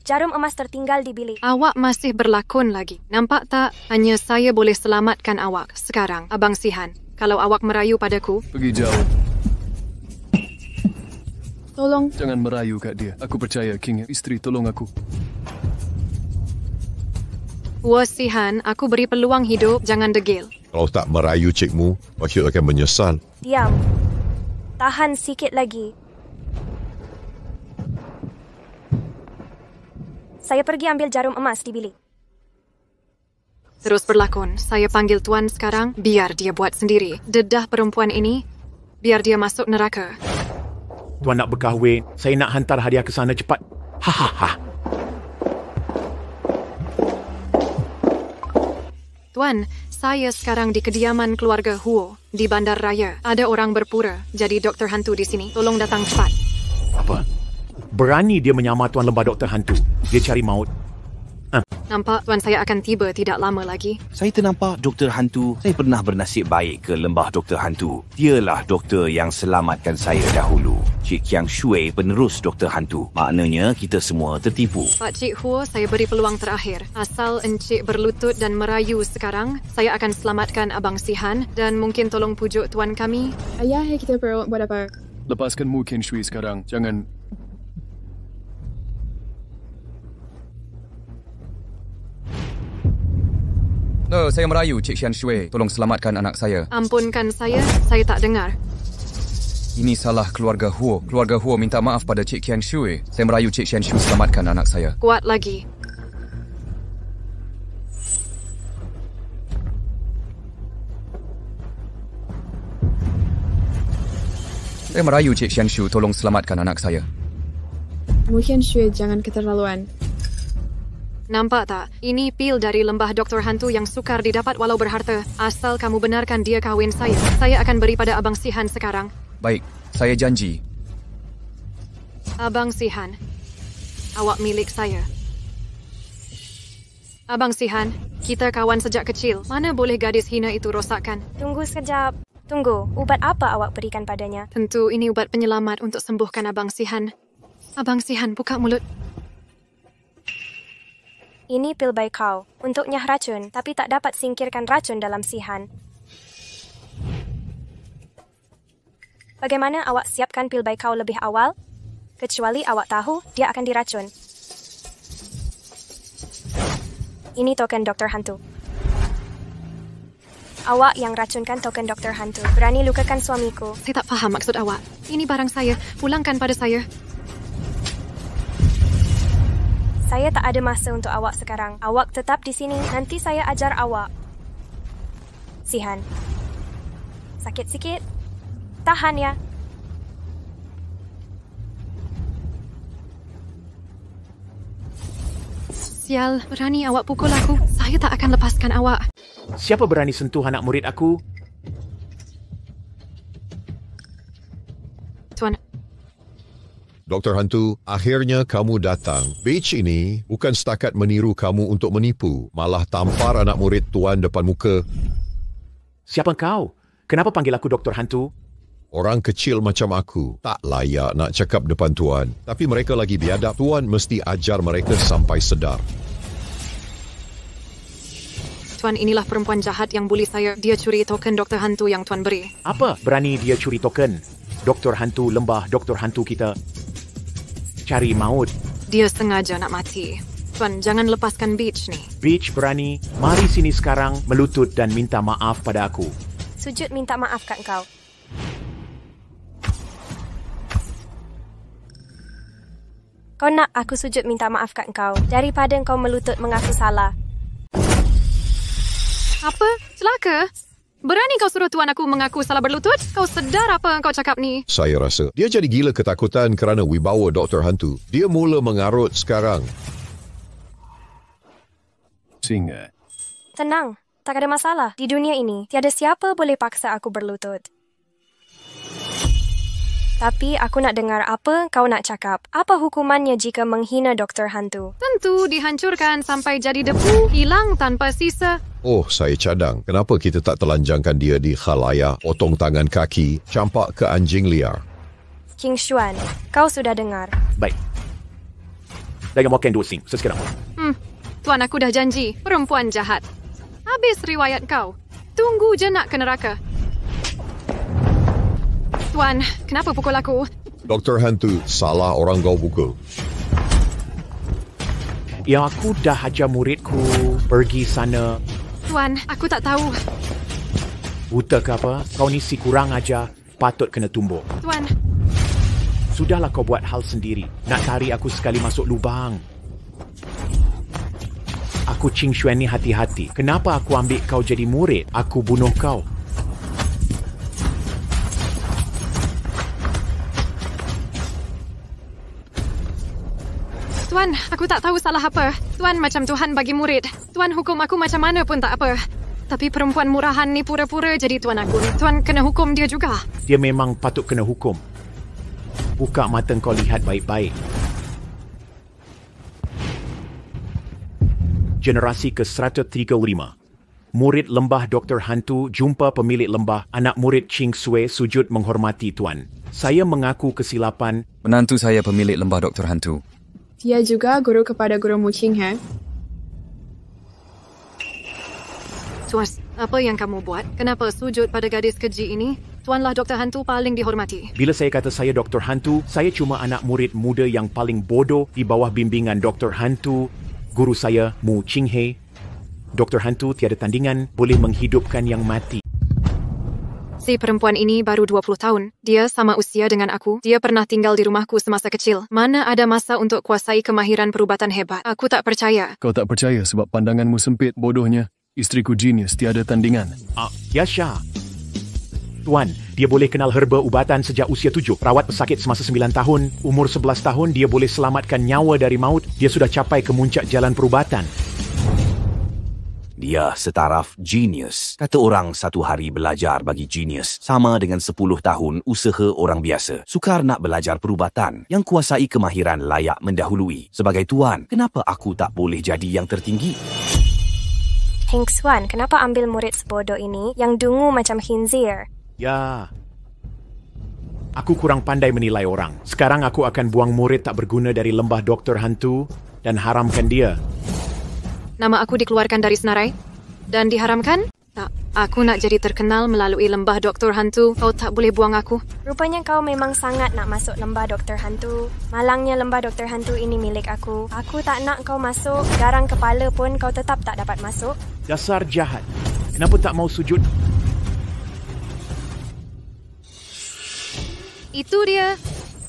jarum emas tertinggal di bilik. Awak masih berlakon lagi. Nampak tak? Hanya saya boleh selamatkan awak sekarang, Abang Sihan. Kalau awak merayu padaku, Pergi jauh. Tolong, Jangan merayu kat dia. Aku percaya, King. Isteri, tolong aku. Hua Sihan, aku beri peluang hidup, jangan degil. Kalau tak merayu cikgu, Wakil akan menyesal. Diam. Tahan sikit lagi. Saya pergi ambil jarum emas di bilik. Terus berlakon. Saya panggil Tuan sekarang, biar dia buat sendiri. Dedah perempuan ini, biar dia masuk neraka. Tuan nak berkahwin. Saya nak hantar hadiah ke sana cepat. Hahaha. Tuan, saya sekarang di kediaman keluarga Huo di Bandar Raya. Ada orang berpura jadi doktor hantu di sini. Tolong datang cepat. Apa? Berani dia menyamar Tuan Lembah Doktor Hantu. Dia cari maut. Nampak Tuan saya akan tiba tidak lama lagi. Saya ternampak Doktor Hantu. Saya pernah bernasib baik ke Lembah Doktor Hantu. Dialah doktor yang selamatkan saya dahulu. Cik Kiang Shui penerus Doktor Hantu. Maknanya kita semua tertipu. Pak Cik Huo, saya beri peluang terakhir. Asal Encik berlutut dan merayu sekarang, saya akan selamatkan Abang Sihan dan mungkin tolong pujuk Tuan kami. ayah kita perlu buat apa? Lepaskan Mu Ken Shui sekarang. Jangan... Saya merayu, Cik Xian Shui. Tolong selamatkan anak saya. Ampunkan saya tak dengar. Ini salah keluarga Huo. Keluarga Huo minta maaf pada Cik Xian Shui. Saya merayu Cik Xian Shui selamatkan anak saya. Kuat lagi. Saya merayu Cik Xian Shui tolong selamatkan anak saya. Mungkin Shui jangan keterlaluan. Nampak tak? Ini pil dari lembah Doktor Hantu yang sukar didapat walau berharta. Asal kamu benarkan dia kahwin saya akan beri pada Abang Sihan sekarang. Baik, saya janji. Abang Sihan, awak milik saya. Abang Sihan, kita kawan sejak kecil. Mana boleh gadis hina itu rosakkan? Tunggu sekejap. Tunggu, ubat apa awak berikan padanya? Tentu ini ubat penyelamat untuk sembuhkan Abang Sihan. Abang Sihan, buka mulut. Ini pil baikau. Untuk nyah racun, tapi tak dapat singkirkan racun dalam Sihan. Bagaimana awak siapkan pil baikau lebih awal? Kecuali awak tahu, dia akan diracun. Ini token Doktor Hantu. Awak yang racunkan token Doktor Hantu. Berani lukakan suamiku. Saya tak faham maksud awak. Ini barang saya. Pulangkan pada saya. Saya tak ada masa untuk awak sekarang. Awak tetap di sini. Nanti saya ajar awak. Sihan. Sakit sikit. Tahan ya. Sial, berani awak pukul aku. Saya tak akan lepaskan awak. Siapa berani sentuh anak murid aku? Tuan, Doktor Hantu, akhirnya kamu datang. Beach ini bukan setakat meniru kamu untuk menipu, malah tampar anak murid Tuan depan muka. Siapa kau? Kenapa panggil aku Doktor Hantu? Orang kecil macam aku tak layak nak cakap depan Tuan. Tapi mereka lagi biadab. Tuan mesti ajar mereka sampai sedar. Tuan, inilah perempuan jahat yang buli saya. Dia curi token Doktor Hantu yang Tuan beri. Apa berani dia curi token? Doktor Hantu lembah Doktor Hantu kita. Cari maut. Dia sengaja nak mati. Tuan, jangan lepaskan Beach ni. Beach berani. Mari sini sekarang melutut dan minta maaf pada aku. Sujud minta maaf kat kau. Kau nak aku sujud minta maaf kat kau daripada kau melutut mengaku salah. Apa? Celaka? Berani kau suruh tuan aku mengaku salah berlutut? Kau sedar apa yang kau cakap ni? Saya rasa dia jadi gila ketakutan kerana wibawa Doktor Hantu. Dia mula mengarut sekarang. Singa. Tenang. Tak ada masalah. Di dunia ini, tiada siapa boleh paksa aku berlutut. Tapi aku nak dengar apa kau nak cakap. Apa hukumannya jika menghina Doktor Hantu? Tentu dihancurkan sampai jadi debu, hilang tanpa sisa. Oh, saya cadang. Kenapa kita tak telanjangkan dia di khalayak, potong tangan kaki, campak ke anjing liar? King Xuan, kau sudah dengar. Baik. Jangan makan dosing sekarang. Tuan, aku dah janji. Perempuan jahat. Habis riwayat kau. Tunggu je nak ke neraka. Tuan, kenapa pukul aku? Doktor Hantu, salah orang kau pukul. Ya, aku dah ajar muridku pergi sana. Tuan, aku tak tahu. Buta ke apa? Kau ni si kurang ajar. Patut kena tumbuk. Tuan, Sudahlah kau buat hal sendiri. Nak tarik aku sekali masuk lubang. Aku Qing Xuan ni hati-hati. Kenapa aku ambil kau jadi murid? Aku bunuh kau. Tuan, aku tak tahu salah apa. Tuan macam Tuhan bagi murid. Tuan hukum aku macam mana pun tak apa. Tapi perempuan murahan ni pura-pura jadi Tuan Agung. Tuan kena hukum dia juga. Dia memang patut kena hukum. Buka mata kau lihat baik-baik. Generasi ke-135. Murid lembah Dr. Hantu jumpa pemilik lembah. Anak murid Ching Sui sujud menghormati Tuan. Saya mengaku kesilapan. Menantu saya pemilik lembah Dr. Hantu. Dia juga guru kepada guru Mu Ching He. Tuan, apa yang kamu buat? Kenapa sujud pada gadis keji ini? Tuanlah Dr. Hantu paling dihormati. Bila saya kata saya Dr. Hantu, saya cuma anak murid muda yang paling bodoh di bawah bimbingan Dr. Hantu. Guru saya, Mu Ching He. Dr. Hantu tiada tandingan, boleh menghidupkan yang mati. Si perempuan ini baru 20 tahun. Dia sama usia dengan aku. Dia pernah tinggal di rumahku semasa kecil. Mana ada masa untuk kuasai kemahiran perubatan hebat. Aku tak percaya. Kau tak percaya sebab pandanganmu sempit bodohnya. Isteriku genius, tiada tandingan. Ya Syah. Tuan, dia boleh kenal herba ubatan sejak usia 7. Rawat pesakit semasa 9 tahun. Umur 11 tahun, dia boleh selamatkan nyawa dari maut. Dia sudah capai ke muncak jalan perubatan. Dia setaraf genius. Kata orang satu hari belajar bagi genius sama dengan 10 tahun usaha orang biasa. Sukar nak belajar perubatan yang kuasai kemahiran layak mendahului. Sebagai tuan, kenapa aku tak boleh jadi yang tertinggi? Heng Xuan, kenapa ambil murid sebodoh ini yang dungu macam khinzir? Ya. Aku kurang pandai menilai orang. Sekarang aku akan buang murid tak berguna dari lembah Dr. Hantu dan haramkan dia. Nama aku dikeluarkan dari senarai dan diharamkan? Tak. Aku nak jadi terkenal melalui lembah Dr. Hantu. Kau tak boleh buang aku. Rupanya kau memang sangat nak masuk lembah Dr. Hantu. Malangnya lembah Dr. Hantu ini milik aku. Aku tak nak kau masuk. Garang kepala pun kau tetap tak dapat masuk. Dasar jahat. Kenapa tak mau sujud? Itu dia.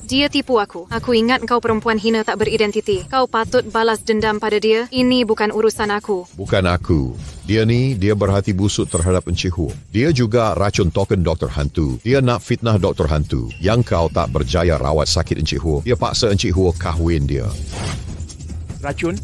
Dia tipu aku. Aku ingat kau perempuan hina tak beridentiti. Kau patut balas dendam pada dia. Ini bukan urusan aku. Bukan aku. Dia berhati busuk terhadap Encik Hu. Dia juga racun token Dr. Hantu. Dia nak fitnah Dr. Hantu. Yang kau tak berjaya rawat sakit Encik Hu. Dia paksa Encik Hu kahwin dia. Racun?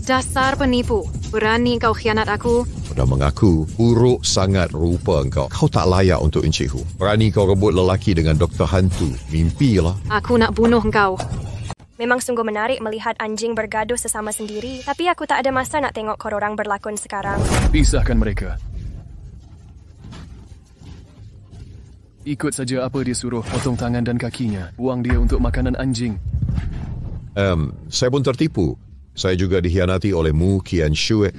Dasar penipu. Berani kau khianat aku. Sudah mengaku, buruk sangat rupa engkau. Kau tak layak untuk Encik Hu. Berani kau rebut lelaki dengan Dr. Hantu. Mimpilah. Aku nak bunuh kau. Memang sungguh menarik melihat anjing bergaduh sesama sendiri. Tapi aku tak ada masa nak tengok korang berlakon sekarang. Pisahkan mereka. Ikut saja apa dia suruh. Potong tangan dan kakinya. Buang dia untuk makanan anjing. Saya pun tertipu. Saya juga dikhianati oleh Mu Kian Shui.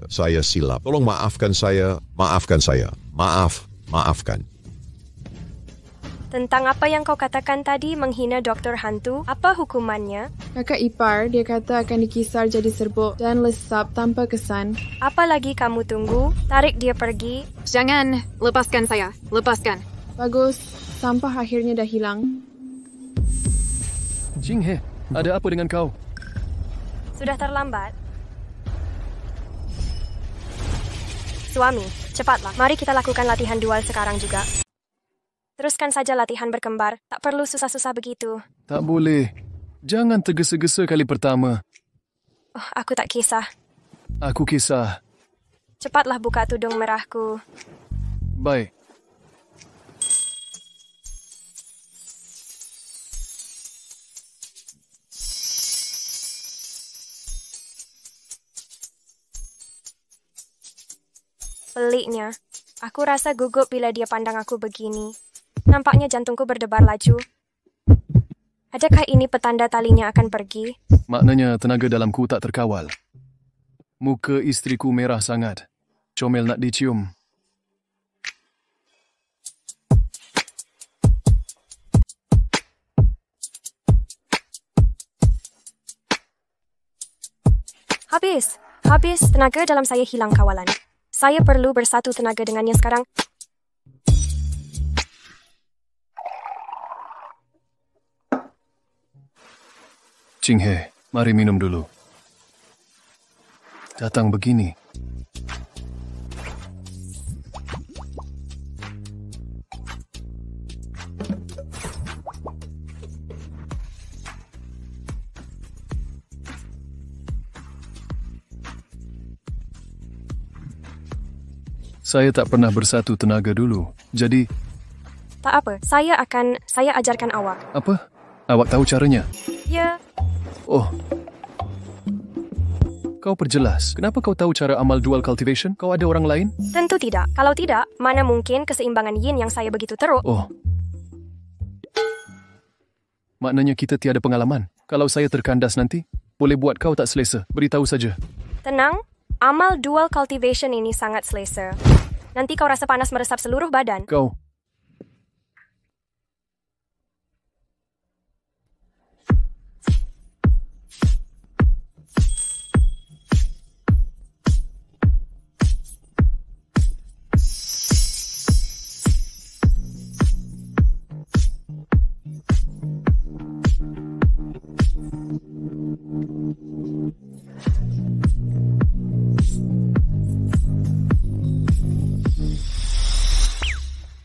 Saya silap. Tolong maafkan saya. Maafkan saya. Maafkan. Tentang apa yang kau katakan tadi menghina Dr. Hantu, apa hukumannya? Kakak ipar, dia kata akan dikisar jadi serbuk dan lesap tanpa kesan. Apa lagi kamu tunggu? Tarik dia pergi. Jangan. Lepaskan saya. Lepaskan. Bagus. Sampah akhirnya dah hilang. Jing He, ada apa dengan kau? Sudah terlambat. Suami, cepatlah. Mari kita lakukan latihan dual sekarang juga. Teruskan saja latihan berkembar. Tak perlu susah-susah begitu. Tak boleh. Jangan tergesa-gesa kali pertama. Aku tak kisah. Aku kisah. Cepatlah buka tudung merahku. Baik. Peliknya, aku rasa gugup bila dia pandang aku begini. Nampaknya jantungku berdebar laju. Adakah ini petanda talinya akan pergi? Maknanya tenaga dalamku tak terkawal. Muka isteriku merah sangat. Comel nak dicium. Habis tenaga dalam saya hilang kawalan. Saya perlu bersatu tenaga dengannya sekarang. Ching He, mari minum dulu. Datang begini. Saya tak pernah bersatu tenaga dulu, jadi... Tak apa, saya ajarkan awak. Apa? Awak tahu caranya? Ya. Oh. Kau perjelas, kenapa kau tahu cara amal dual cultivation? Kau ada orang lain? Tentu tidak. Kalau tidak, mana mungkin keseimbangan yin yang saya begitu teruk? Oh. Maknanya kita tiada pengalaman. Kalau saya terkandas nanti, boleh buat kau tak selesa. Beritahu saja. Tenang, amal dual cultivation ini sangat selesa. Nanti kau rasa panas meresap seluruh badan. Kau...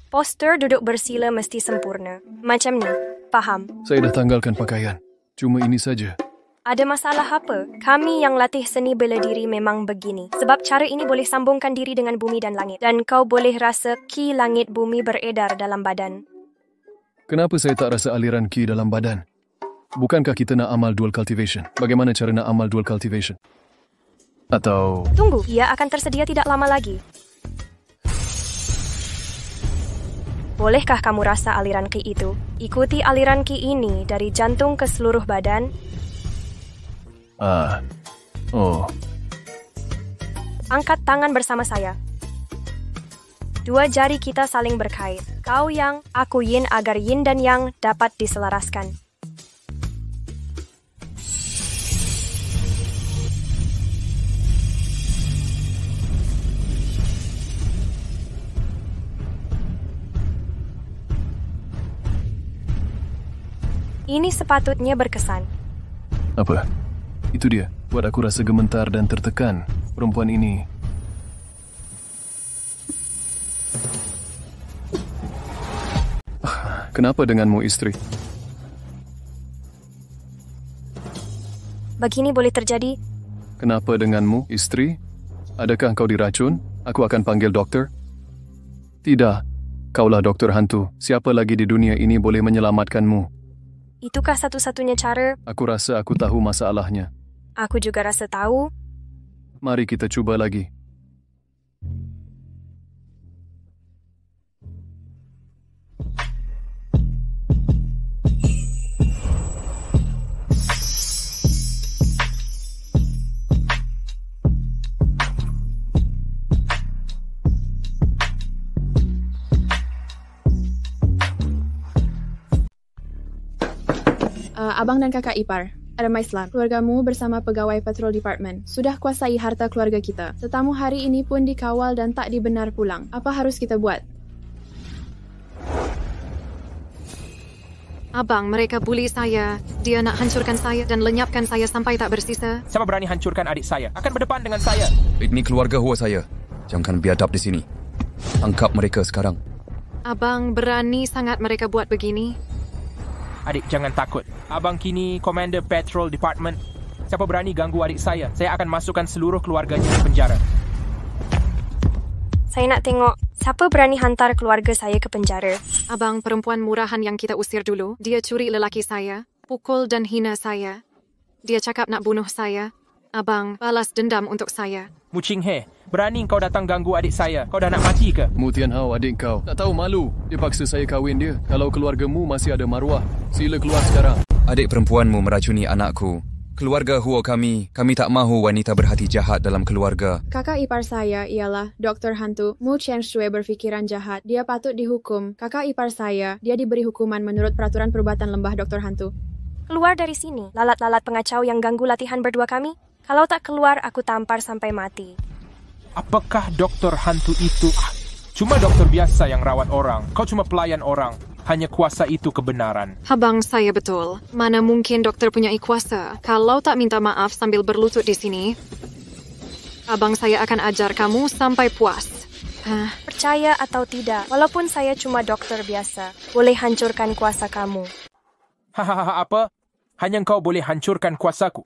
Postur duduk bersila mesti sempurna. Macam ni, faham? Saya dah tanggalkan pakaian. Cuma ini saja. Ada masalah apa? Kami yang latih seni bela diri memang begini. Sebab cara ini boleh sambungkan diri dengan bumi dan langit. Dan kau boleh rasa ki langit bumi beredar dalam badan. Kenapa saya tak rasa aliran ki dalam badan? Bukankah kita nak amal dual cultivation? Bagaimana cara nak amal dual cultivation? Atau... Tunggu, ia akan tersedia tidak lama lagi. Bolehkah kamu rasa aliran ki itu? Ikuti aliran ki ini dari jantung ke seluruh badan. Oh. Angkat tangan bersama saya. Dua jari kita saling berkait. Kau yang, aku yin agar yin dan yang dapat diselaraskan. Ini sepatutnya berkesan. Apa? Itu dia. Buat aku rasa gemetar dan tertekan. Perempuan ini. Kenapa denganmu, isteri? Begini boleh terjadi. Kenapa denganmu, isteri? Adakah kau diracun? Aku akan panggil doktor. Tidak. Kaulah doktor hantu. Siapa lagi di dunia ini boleh menyelamatkanmu? Itukah satu-satunya cara? Aku rasa aku tahu masalahnya. Aku juga rasa tahu. Mari kita cuba lagi. Abang dan kakak ipar, Adamai Islam, keluargamu bersama pegawai patrol department sudah kuasai harta keluarga kita. Tetamu hari ini pun dikawal dan tak dibenar pulang. Apa harus kita buat? Abang, mereka buli saya. Dia nak hancurkan saya dan lenyapkan saya sampai tak bersisa. Siapa berani hancurkan adik saya? Akan berdepan dengan saya. Ini keluarga Hua saya. Jangan biadab di sini. Tangkap mereka sekarang. Abang, berani sangat mereka buat begini. Adik, jangan takut. Abang kini Commander Patrol Department. Siapa berani ganggu adik saya akan masukkan seluruh keluarganya ke penjara. Saya nak tengok siapa berani hantar keluarga saya ke penjara. Abang, perempuan murahan yang kita usir dulu, dia curi lelaki saya, pukul dan hina saya. Dia cakap nak bunuh saya. Abang, balas dendam untuk saya. Mu Ching He, berani kau datang ganggu adik saya? Kau dah nak mati ke? Mu Tian Hao, adik kau. Tak tahu malu. Dia paksa saya kahwin dia. Kalau keluargamu masih ada maruah, sila keluar sekarang. Adik perempuanmu meracuni anakku. Keluarga Huo kami tak mahu wanita berhati jahat dalam keluarga. Kakak ipar saya ialah Dr. Hantu. Mu Chen Shui berfikiran jahat. Dia patut dihukum. Kakak ipar saya, dia diberi hukuman menurut peraturan perubatan lembah Dr. Hantu. Keluar dari sini, lalat-lalat pengacau yang ganggu latihan berdua kami. Kalau tak keluar, aku tampar sampai mati. Apakah Dr. Hantu itu? Cuma doktor biasa yang rawat orang. Kau cuma pelayan orang. Hanya kuasa itu kebenaran. Abang, saya betul. Mana mungkin doktor punya kuasa? Kalau tak minta maaf sambil berlutut di sini, abang saya akan ajar kamu sampai puas. Percaya atau tidak, walaupun saya cuma dokter biasa, boleh hancurkan kuasa kamu. Hahaha, apa? Hanya kau boleh hancurkan kuasaku.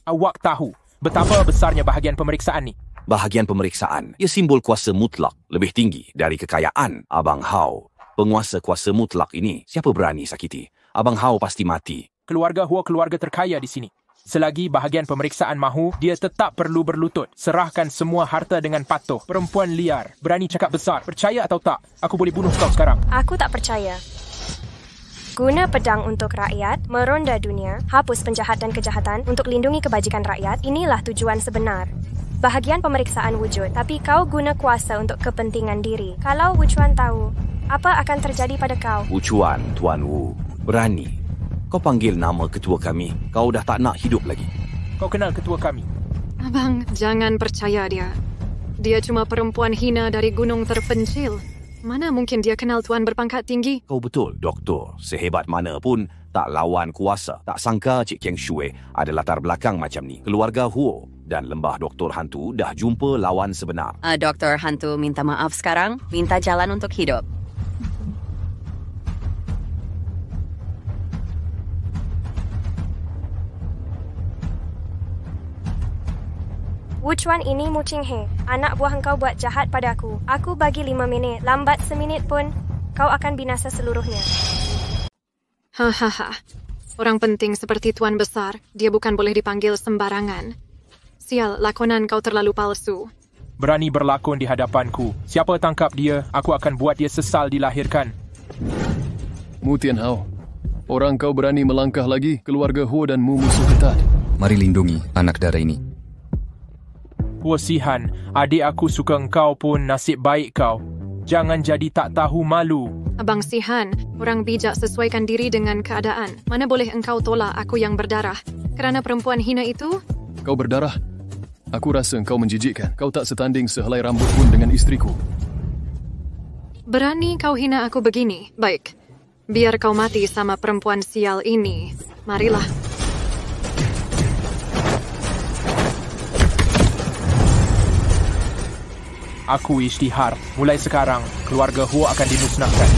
Awak tahu betapa besarnya bahagian pemeriksaan ni. Bahagian pemeriksaan, ia simbol kuasa mutlak lebih tinggi dari kekayaan Abang Hao. Penguasa kuasa mutlak ini, siapa berani sakiti? Abang Hao pasti mati. Keluarga Huo keluarga terkaya di sini. Selagi bahagian pemeriksaan mahu, dia tetap perlu berlutut. Serahkan semua harta dengan patuh. Perempuan liar, berani cakap besar. Percaya atau tak, aku boleh bunuh kau sekarang. Aku tak percaya. Guna pedang untuk rakyat, meronda dunia, hapus penjahat dan kejahatan untuk lindungi kebajikan rakyat, inilah tujuan sebenar. Bahagian pemeriksaan wujud, tapi kau guna kuasa untuk kepentingan diri. Kalau Wu Chuan tahu, apa akan terjadi pada kau? Wu Chuan, Tuan Wu, berani. Kau panggil nama ketua kami. Kau dah tak nak hidup lagi. Kau kenal ketua kami? Abang, jangan percaya dia. Dia cuma perempuan hina dari gunung terpencil. Mana mungkin dia kenal tuan berpangkat tinggi? Kau betul, doktor. Sehebat mana pun, tak lawan kuasa. Tak sangka Cik Keng Shui ada latar belakang macam ni. Keluarga Huo dan lembah Doktor Hantu dah jumpa lawan sebenar. Doktor Hantu minta maaf sekarang. Minta jalan untuk hidup. Wu Chuan ini Mu Ching He. Anak buah engkau buat jahat padaku. Aku bagi 5 minit. Lambat seminit pun, kau akan binasa seluruhnya. Hahaha. Orang penting seperti tuan besar, dia bukan boleh dipanggil sembarangan. Sial, lakonan kau terlalu palsu. Berani berlakon di hadapanku. Siapa tangkap dia, aku akan buat dia sesal dilahirkan. Mu Tian Hao, orang kau berani melangkah lagi, keluarga Huo dan Mu musuh ketat. Mari lindungi anak dara ini. Huo Sihan, adik aku suka engkau pun nasib baik kau. Jangan jadi tak tahu malu. Abang Sihan, orang bijak sesuaikan diri dengan keadaan. Mana boleh engkau tolak aku yang berdarah? Kerana perempuan hina itu? Kau berdarah? Aku rasa engkau menjijikkan. Kau tak setanding sehelai rambut pun dengan isteriku. Berani kau hina aku begini? Baik. Biar kau mati sama perempuan sial ini. Marilah. Aku isytihar. Mulai sekarang, keluarga Huo akan dimusnahkan.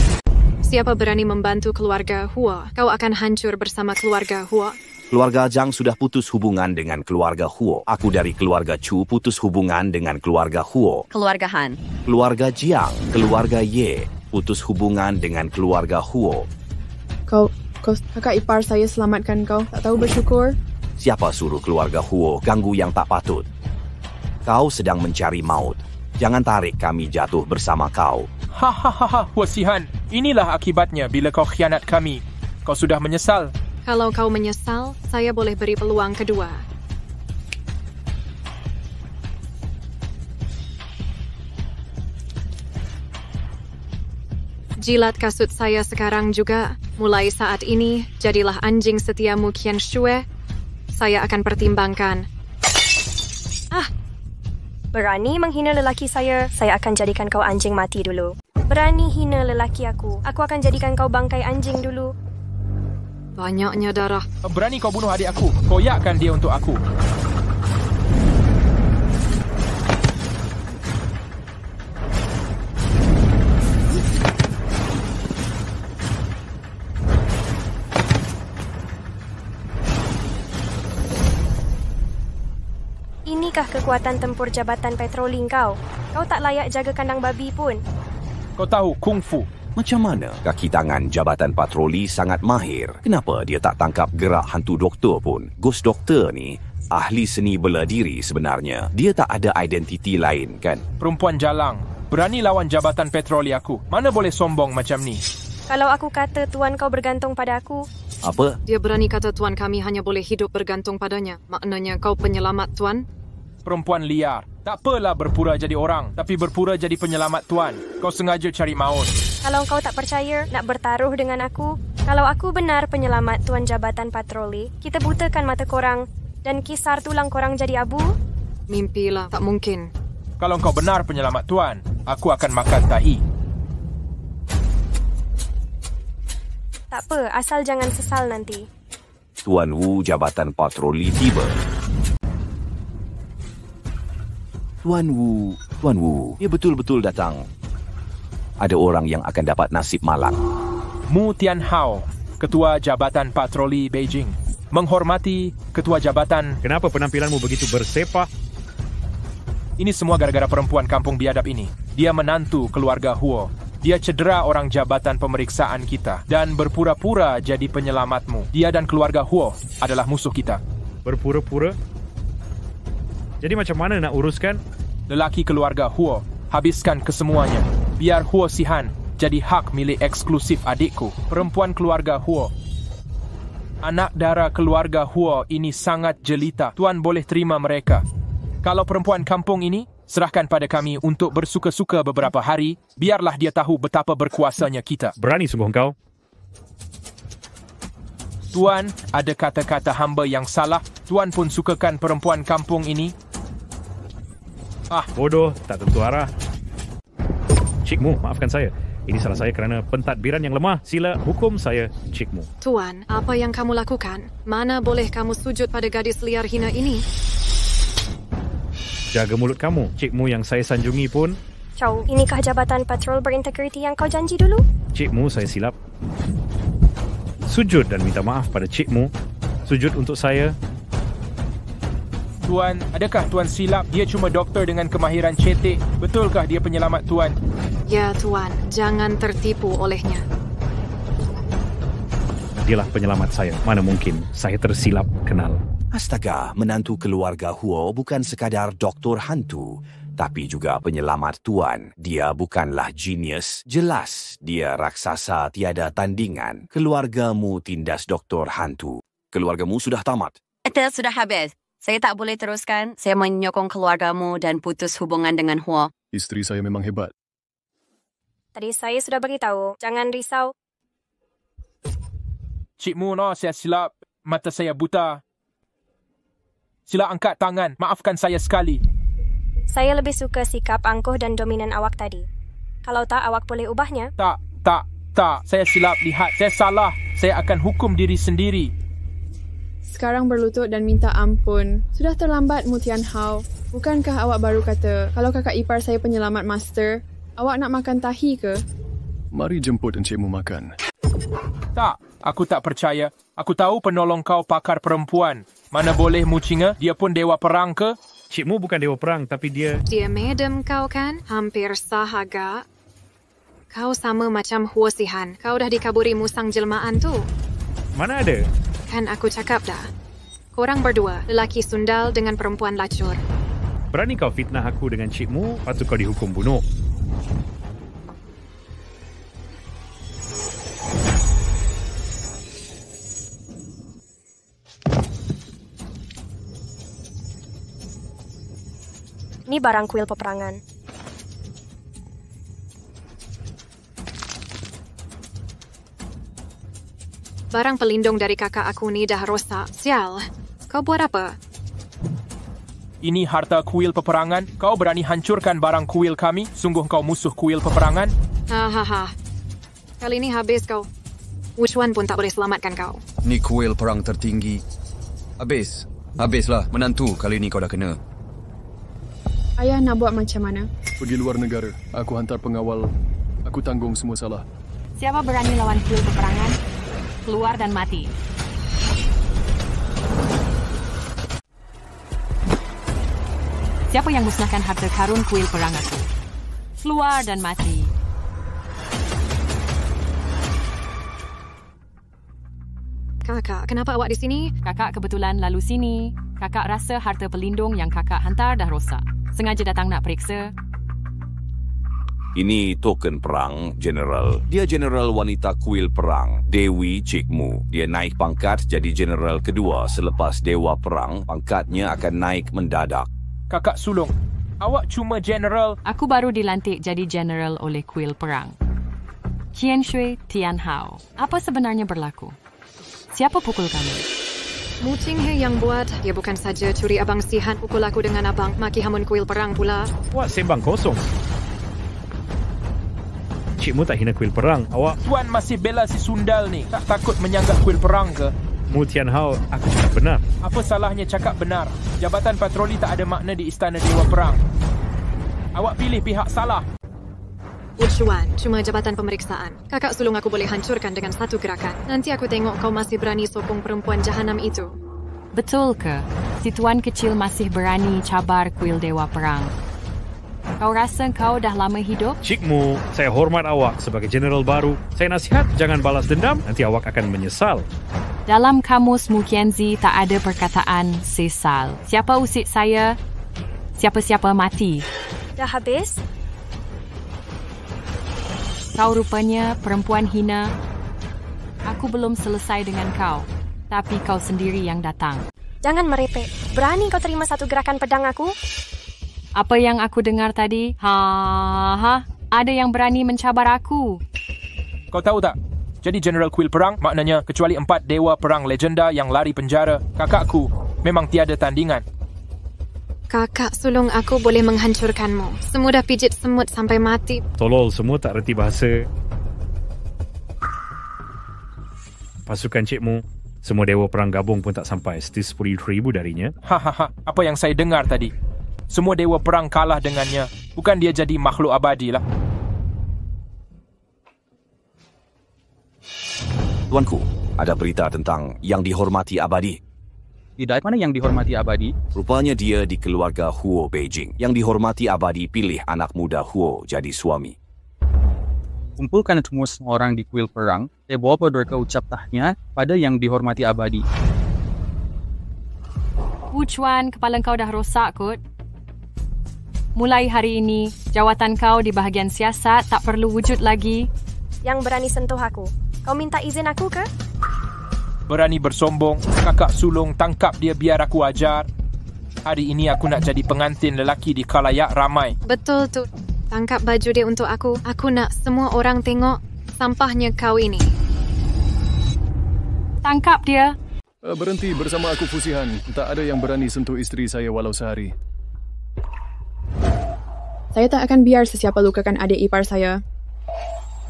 Siapa berani membantu keluarga Huo, kau akan hancur bersama keluarga Huo. Keluarga Zhang sudah putus hubungan dengan keluarga Huo. Aku dari keluarga Chu putus hubungan dengan keluarga Huo. Keluarga Han. Keluarga Jiang, keluarga Ye putus hubungan dengan keluarga Huo. Kau kakak ipar saya selamatkan kau. Tak tahu bersyukur? Siapa suruh keluarga Huo ganggu yang tak patut? Kau sedang mencari maut. Jangan tarik kami jatuh bersama kau. Hahaha, Huo Sihan. Inilah akibatnya bila kau khianat kami. Kau sudah menyesal? Kalau kau menyesal, saya boleh beri peluang kedua. Jilat kasut saya sekarang juga. Mulai saat ini, jadilah anjing setia Mu Qian Shui. Saya akan pertimbangkan. Berani menghina lelaki saya akan jadikan kau anjing mati dulu. Berani hina lelaki aku akan jadikan kau bangkai anjing dulu. Banyaknya darah. Berani kau bunuh adik aku. Koyakkan dia untuk aku. Inikah kekuatan tempur jabatan patroli kau? Kau tak layak jaga kandang babi pun. Kau tahu kungfu. Macam mana kaki tangan Jabatan Patroli sangat mahir? Kenapa dia tak tangkap gerak hantu doktor pun? Ghost Doctor ni ahli seni bela diri sebenarnya. Dia tak ada identiti lain kan? Perempuan jalang. Berani lawan Jabatan Patroli aku. Mana boleh sombong macam ni? Kalau aku kata tuan kau bergantung pada aku. Apa? Dia berani kata tuan kami hanya boleh hidup bergantung padanya. Maknanya kau penyelamat tuan? Perempuan liar. Tak apalah berpura jadi orang, tapi berpura jadi penyelamat tuan. Kau sengaja cari maut. Kalau kau tak percaya nak bertaruh dengan aku, kalau aku benar penyelamat tuan Jabatan Patroli, kita butakan mata korang dan kisar tulang korang jadi abu? Mimpilah, tak mungkin. Kalau kau benar penyelamat tuan, aku akan makan tahi. Tak apa, asal jangan sesal nanti. Tuan Wu Jabatan Patroli tiba. Tuan Wu, dia betul-betul datang. Ada orang yang akan dapat nasib malang. Mu Tianhao, Ketua Jabatan Patroli Beijing. Menghormati Ketua Jabatan. Kenapa penampilanmu begitu bersepah? Ini semua gara-gara perempuan kampung biadab ini. Dia menantu keluarga Huo. Dia cedera orang jabatan pemeriksaan kita dan berpura-pura jadi penyelamatmu. Dia dan keluarga Huo adalah musuh kita. Berpura-pura? Jadi macam mana nak uruskan? Lelaki keluarga Huo, habiskan kesemuanya. Biar Huo Sihan jadi hak milik eksklusif adikku. Perempuan keluarga Huo. Anak dara keluarga Huo ini sangat jelita. Tuan boleh terima mereka. Kalau perempuan kampung ini, serahkan pada kami untuk bersuka-suka beberapa hari. Biarlah dia tahu betapa berkuasanya kita. Berani sungguh kau. Tuan, ada kata-kata hamba yang salah. Tuan pun sukakan perempuan kampung ini. Bodoh, tak tentu arah. Cikgu, maafkan saya. Ini salah saya kerana pentadbiran yang lemah. Sila hukum saya, Cikgu. Tuan, apa yang kamu lakukan? Mana boleh kamu sujud pada gadis liar hina ini? Jaga mulut kamu. Cikgu yang saya sanjungi pun. Chow, inikah Jabatan Patrol berintegriti yang kau janji dulu? Cikgu, saya silap. Sujud dan minta maaf pada Cikgu. Sujud untuk saya. Tuan, adakah Tuan silap? Dia cuma doktor dengan kemahiran cetek. Betulkah dia penyelamat Tuan? Ya, Tuan. Jangan tertipu olehnya. Dialah penyelamat saya. Mana mungkin saya tersilap kenal. Astaga, menantu keluarga Huo bukan sekadar doktor hantu, tapi juga penyelamat Tuan. Dia bukanlah genius. Jelas, dia raksasa tiada tandingan. Keluargamu tindas doktor hantu. Keluargamu sudah tamat. Itu sudah habis. Saya tak boleh teruskan. Saya menyokong keluargamu dan putus hubungan dengan Huo. Isteri saya memang hebat. Tadi saya sudah beritahu, jangan risau. Cikgu, saya silap. Mata saya buta. Sila angkat tangan. Maafkan saya sekali. Saya lebih suka sikap angkuh dan dominan awak tadi. Kalau tak, awak boleh ubahnya. Tak. Saya silap. Lihat, saya salah. Saya akan hukum diri sendiri. Sekarang berlutut dan minta ampun. Sudah terlambat, Mu Tianhao. Bukankah awak baru kata, kalau kakak ipar saya penyelamat master, awak nak makan tahi ke? Mari jemput encikmu makan. Tak, aku tak percaya. Aku tahu penolong kau pakar perempuan. Mana boleh Mucinga? Dia pun dewa perang ke? Cikgu bukan dewa perang, tapi dia... Dia madam kau kan? Hampir sahaga. Kau sama macam Huo Sihan. Kau dah dikaburi musang jelmaan tu. Mana ada? Kan aku cakap dah. Korang berdua, lelaki sundal dengan perempuan lacur. Berani kau fitnah aku dengan cikgu, patut kau dihukum bunuh. Ini barang kuil peperangan. Barang pelindung dari kakak aku ni dah rosak. Sial. Kau buat apa? Ini harta kuil peperangan. Kau berani hancurkan barang kuil kami? Sungguh kau musuh kuil peperangan? Hahaha. Kali ni habis kau. Wuchuan pun tak boleh selamatkan kau. Ni kuil perang tertinggi. Habislah. Menantu, kali ni kau dah kena. Ayah nak buat macam mana? Pergi luar negara. Aku hantar pengawal. Aku tanggung semua salah. Siapa berani lawan kuil peperangan? Keluar dan mati. Siapa yang musnahkan harta karun kuil perang aku? Keluar dan mati. Kakak, kenapa awak di sini? Kakak kebetulan lalu sini. Kakak rasa harta pelindung yang kakak hantar dah rosak. Sengaja datang nak periksa. Ini token perang, General. Dia General wanita kuil perang, Dewi Cikmu. Dia naik pangkat jadi General kedua selepas Dewa Perang. Pangkatnya akan naik mendadak. Kakak sulung, awak cuma General. Aku baru dilantik jadi general oleh kuil perang. Qian Shui Tian Hao. Apa sebenarnya berlaku? Siapa pukul kamu? Mu Ching He yang buat. Dia bukan saja curi abang Sihan, pukul aku dengan abang, maki hamun kuil perang pula. Awak sembang kosong. Cikmu tak hina kuil perang. Awak... Tuan masih bela si Sundal ni. Tak takut menyanggap kuil perang ke? Mu Tian Hao, aku cakap benar. Apa salahnya cakap benar? Jabatan patroli tak ada makna di Istana Dewa Perang. Awak pilih pihak salah. Wuchuan, cuma jabatan pemeriksaan. Kakak sulung aku boleh hancurkan dengan satu gerakan. Nanti aku tengok kau masih berani sokong perempuan jahanam itu. Betul ke? Si tuan kecil masih berani cabar kuil Dewa Perang. Kau rasa kau dah lama hidup? Cikmu, saya hormat awak sebagai general baru. Saya nasihat, jangan balas dendam, nanti awak akan menyesal. Dalam kamus Mukianzi tak ada perkataan sesal. Siapa usik saya, siapa-siapa mati. Dah habis? Kau rupanya perempuan hina. Aku belum selesai dengan kau, tapi kau sendiri yang datang. Jangan merepek. Berani kau terima satu gerakan pedang aku? Apa yang aku dengar tadi? Ada yang berani mencabar aku. Kau tahu tak? Jadi General Kuil Perang maknanya kecuali 4 dewa perang legenda yang lari penjara. Kakakku memang tiada tandingan. Kakak sulung aku boleh menghancurkanmu. Semudah pijit semut sampai mati. Tolol semua tak reti bahasa. Pasukan cikmu, semua dewa perang gabung pun tak sampai 10,000 darinya. Apa yang saya dengar tadi? Semua dewa perang kalah dengannya. Bukan dia jadi makhluk abadi lah. Tuanku, ada berita tentang yang dihormati abadi. Tidak, mana yang dihormati abadi? Rupanya dia di keluarga Huo Beijing. Yang dihormati abadi pilih anak muda Huo jadi suami. Kumpulkan semua orang di kuil perang. Saya bawa pada ucap tahniah pada yang dihormati abadi. Wuchuan, kepala kau dah rosak kot. Mulai hari ini, jawatan kau di bahagian siasat tak perlu wujud lagi. Yang berani sentuh aku. Kau minta izin aku ke? Berani bersombong. Kakak sulung tangkap dia biar aku ajar. Hari ini aku nak jadi pengantin lelaki di khalayak ramai. Betul tu. Tangkap baju dia untuk aku. Aku nak semua orang tengok sampahnya kau ini. Tangkap dia. Berhenti bersama aku, Fusihan. Tak ada yang berani sentuh isteri saya walau sehari. Saya tak akan biar sesiapa lukakan adik ipar saya.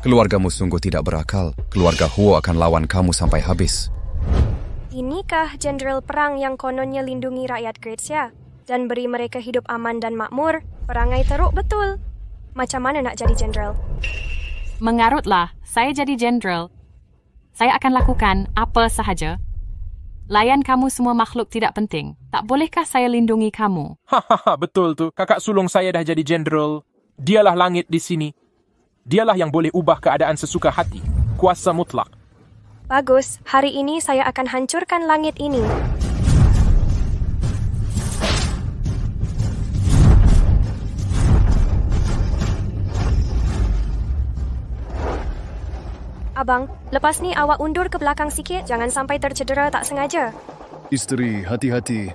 Keluargamu sungguh tidak berakal. Keluarga Huo akan lawan kamu sampai habis. Inikah Jenderal Perang yang kononnya lindungi rakyat Great Xia dan beri mereka hidup aman dan makmur? Perangai teruk betul. Macam mana nak jadi jenderal? Mengarutlah, saya jadi jenderal. Saya akan lakukan apa sahaja. Layan kamu semua makhluk tidak penting. Tak bolehkah saya lindungi kamu? Betul tu. Kakak sulung saya dah jadi jenderal. Dialah langit di sini. Dialah yang boleh ubah keadaan sesuka hati. Kuasa mutlak. Bagus. Hari ini saya akan hancurkan langit ini. Abang, lepas ni awak undur ke belakang sikit. Jangan sampai tercedera tak sengaja. Isteri, hati-hati.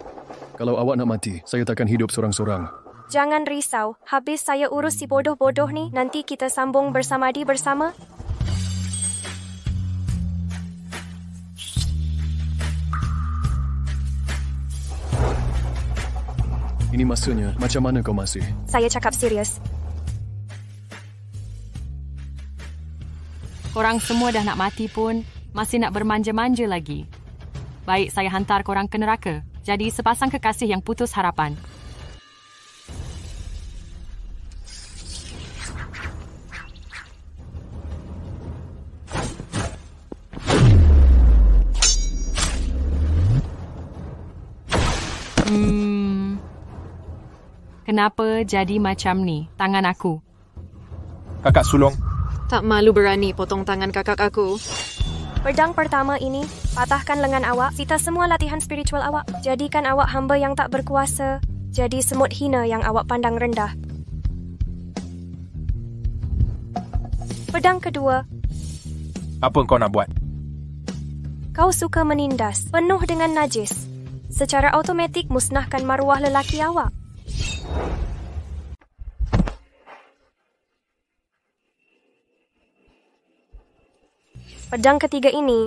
Kalau awak nak mati, saya takkan hidup sorang-sorang. Jangan risau. Habis saya urus si bodoh-bodoh ni, nanti kita sambung bersamadi bersama. Ini masanya. Macam mana kau masih? Saya cakap serius. Korang semua dah nak mati pun, masih nak bermanja-manja lagi. Baik, saya hantar korang ke neraka. Jadi sepasang kekasih yang putus harapan. Kenapa jadi macam ni? Tangan aku. Kakak sulung. Tak malu berani potong tangan kakak aku. Pedang pertama ini, patahkan lengan awak, sita semua latihan spiritual awak. Jadikan awak hamba yang tak berkuasa, jadi semut hina yang awak pandang rendah. Pedang kedua. Apa kau nak buat? Kau suka menindas, penuh dengan najis. Secara automatik musnahkan maruah lelaki awak. Pedang ketiga ini.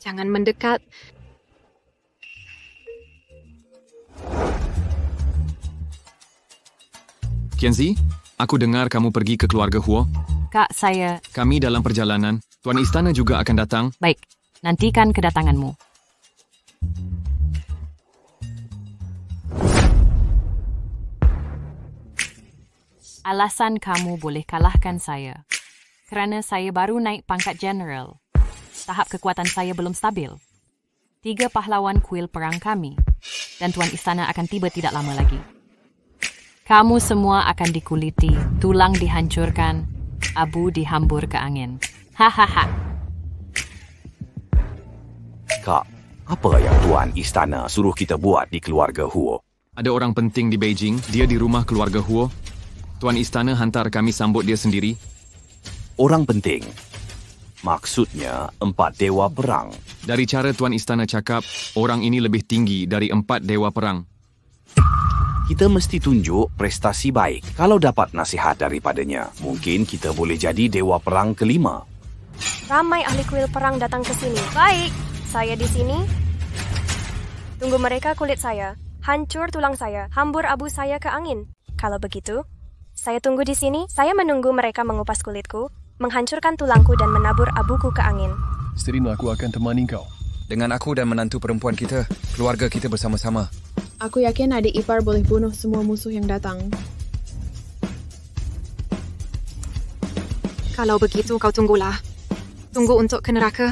Jangan mendekat. Kianzi, aku dengar kamu pergi ke keluarga Huo. Kak, saya... Kami dalam perjalanan. Tuan Istana juga akan datang. Baik, nantikan kedatanganmu. Alasan kamu boleh kalahkan saya. Kerana saya baru naik pangkat general. Tahap kekuatan saya belum stabil. 3 pahlawan kuil perang kami. Dan Tuan Istana akan tiba tidak lama lagi. Kamu semua akan dikuliti, tulang dihancurkan, abu dihambur ke angin. Hahaha. Kak, apa yang Tuan Istana suruh kita buat di keluarga Huo? Ada orang penting di Beijing, dia di rumah keluarga Huo. Tuan Istana hantar kami sambut dia sendiri. Orang penting? Maksudnya 4 dewa perang. Dari cara Tuan Istana cakap, orang ini lebih tinggi dari 4 dewa perang. Kita mesti tunjuk prestasi baik. Kalau dapat nasihat daripadanya, mungkin kita boleh jadi dewa perang kelima. Ramai ahli kuil perang datang ke sini. Baik, saya di sini. Tunggu mereka kulit saya. Hancur tulang saya. Hambur abu saya ke angin. Kalau begitu, saya tunggu di sini. Saya menunggu mereka mengupas kulitku, menghancurkan tulangku dan menabur abuku ke angin. Seterino, aku akan temani kau. Dengan aku dan menantu perempuan kita, keluarga kita bersama-sama. Aku yakin adik ipar boleh bunuh semua musuh yang datang. Kalau begitu, kau tunggulah. Tunggu untuk ke neraka.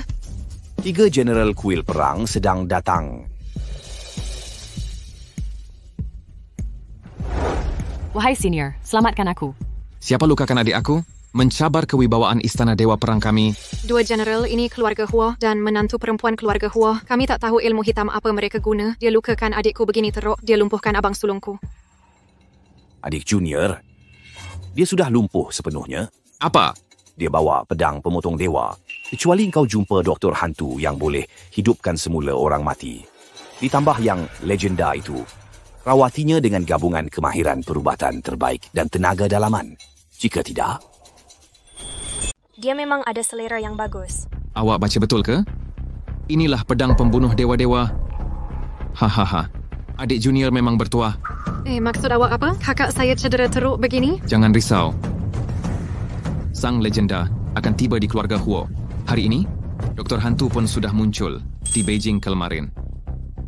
3 general kuil perang sedang datang. Wahai senior, selamatkan aku. Siapa lukakan adik aku? Mencabar kewibawaan istana dewa perang kami. 2 general ini keluarga Huo dan menantu perempuan keluarga Huo. Kami tak tahu ilmu hitam apa mereka guna. Dia lukakan adikku begini teruk. Dia lumpuhkan abang sulungku. Adik junior, dia sudah lumpuh sepenuhnya. Apa? Dia bawa pedang pemotong dewa. Kecuali kau jumpa doktor hantu yang boleh hidupkan semula orang mati. Ditambah yang legenda itu. Rawatinya dengan gabungan kemahiran perubatan terbaik dan tenaga dalaman. Jika tidak... Dia memang ada selera yang bagus. Awak baca betul ke? Inilah pedang pembunuh dewa-dewa. Hahaha. Adik junior memang bertuah. Maksud awak apa? Kakak saya cedera teruk begini? Jangan risau. Sang legenda akan tiba di keluarga Huo. Hari ini, Doktor Hantu pun sudah muncul di Beijing kemarin.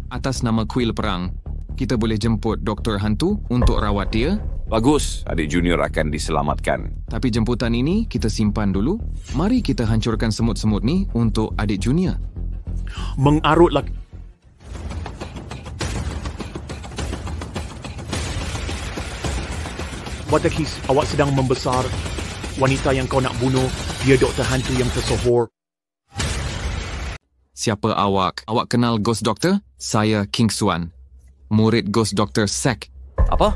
Atas nama kuil perang, kita boleh jemput Doktor Hantu untuk rawat dia. Bagus, adik junior akan diselamatkan. Tapi jemputan ini kita simpan dulu. Mari kita hancurkan semut-semut ni untuk adik junior. Mengarutlah. Watakis, awak sedang membesar. Wanita yang kau nak bunuh, dia doktor hantu yang tersohor. Siapa awak? Awak kenal Ghost Doctor? Saya King Xuan, murid Ghost Doctor Sek. Apa?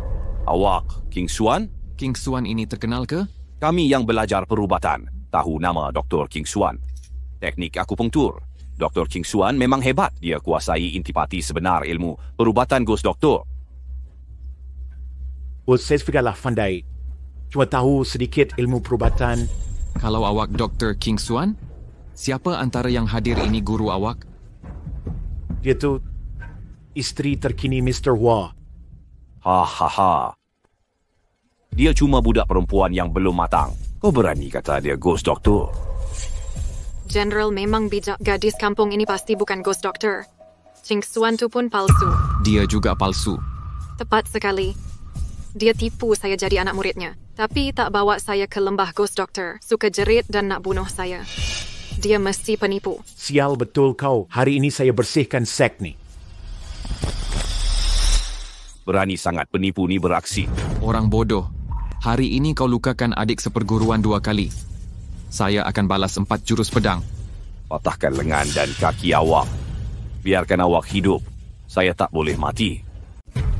Awak King Xuan? King Xuan ini terkenal ke? Kami yang belajar perubatan tahu nama Dr. King Xuan. Teknik akupunktur. Dr. King Xuan memang hebat. Dia kuasai intipati sebenar ilmu perubatan Ghost Doctor. Saya fikirlah pandai. Cuma tahu sedikit ilmu perubatan. Kalau awak Dr. King Xuan, siapa antara yang hadir ini guru awak? Dia tu isteri terkini Mr. Hua. Hahaha. Dia cuma budak perempuan yang belum matang. Kau berani kata dia Ghost Doctor? General memang bijak. Gadis kampung ini pasti bukan Ghost Doctor. King Xuan tu pun palsu. Dia juga palsu. Tepat sekali. Dia tipu saya jadi anak muridnya. Tapi tak bawa saya ke lembah Ghost Doctor. Suka jerit dan nak bunuh saya. Dia mesti penipu. Sial betul kau. Hari ini saya bersihkan sek ni. Berani sangat penipu ni beraksi. Orang bodoh. Hari ini kau lukakan adik seperguruan 2 kali. Saya akan balas 4 jurus pedang. Patahkan lengan dan kaki awak. Biarkan awak hidup. Saya tak boleh mati.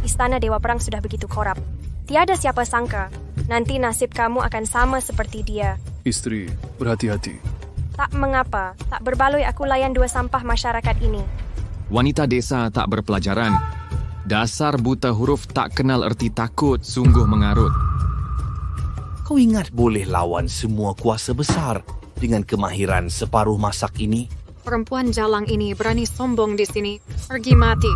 Istana Dewa Perang sudah begitu korup. Tiada siapa sangka nanti nasib kamu akan sama seperti dia. Isteri, berhati-hati. Tak mengapa, tak berbaloi aku layan 2 sampah masyarakat ini. Wanita desa tak berpelajaran. Dasar buta huruf tak kenal erti takut, sungguh mengarut. Kau ingat boleh lawan semua kuasa besar dengan kemahiran separuh masak ini? Perempuan jalang ini berani sombong di sini. Pergi mati.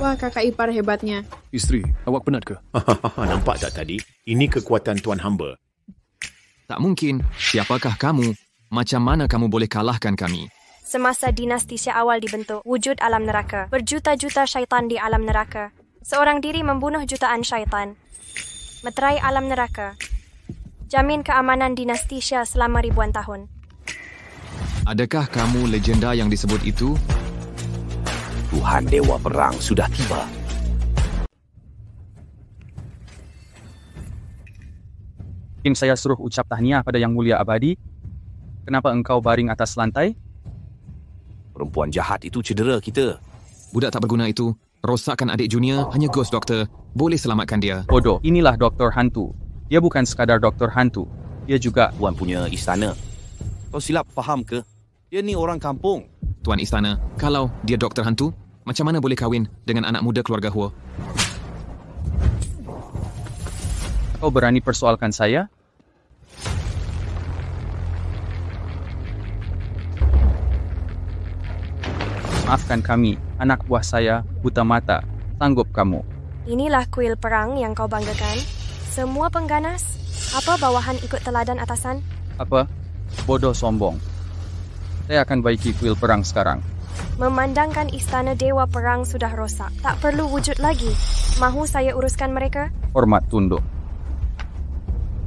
Wah, kakak ipar hebatnya. Isteri, awak penat ke? Nampak tak tadi? Ini kekuatan Tuan Hamba. Tak mungkin. Siapakah kamu? Macam mana kamu boleh kalahkan kami? Semasa dinasti Shah awal dibentuk, wujud alam neraka. Berjuta-juta syaitan di alam neraka. Seorang diri membunuh jutaan syaitan. Meterai alam neraka. Jamin keamanan dinasti Shah selama ribuan tahun. Adakah kamu legenda yang disebut itu? Tuhan Dewa Perang sudah tiba. Mungkin saya suruh ucap tahniah pada Yang Mulia Abadi. Kenapa engkau baring atas lantai? Perempuan jahat itu cedera kita. Budak tak berguna itu rosakkan adik junior. Hanya ghost doktor. Boleh selamatkan dia. Bodoh, inilah Doktor Hantu. Dia bukan sekadar Doktor Hantu. Dia juga Tuan punya istana. Kau silap faham ke? Dia ni orang kampung. Tuan Istana, kalau dia Doktor Hantu, macam mana boleh kahwin dengan anak muda keluarga Hua? Kau berani persoalkan saya? Maafkan kami, anak buah saya, buta mata. Sanggup kamu. Inilah kuil perang yang kau banggakan. Semua pengganas. Apa bawahan ikut teladan atasan? Apa? Bodoh sombong. Saya akan baiki kuil perang sekarang. Memandangkan istana Dewa Perang sudah rosak. Tak perlu wujud lagi. Mahu saya uruskan mereka? Hormat tunduk.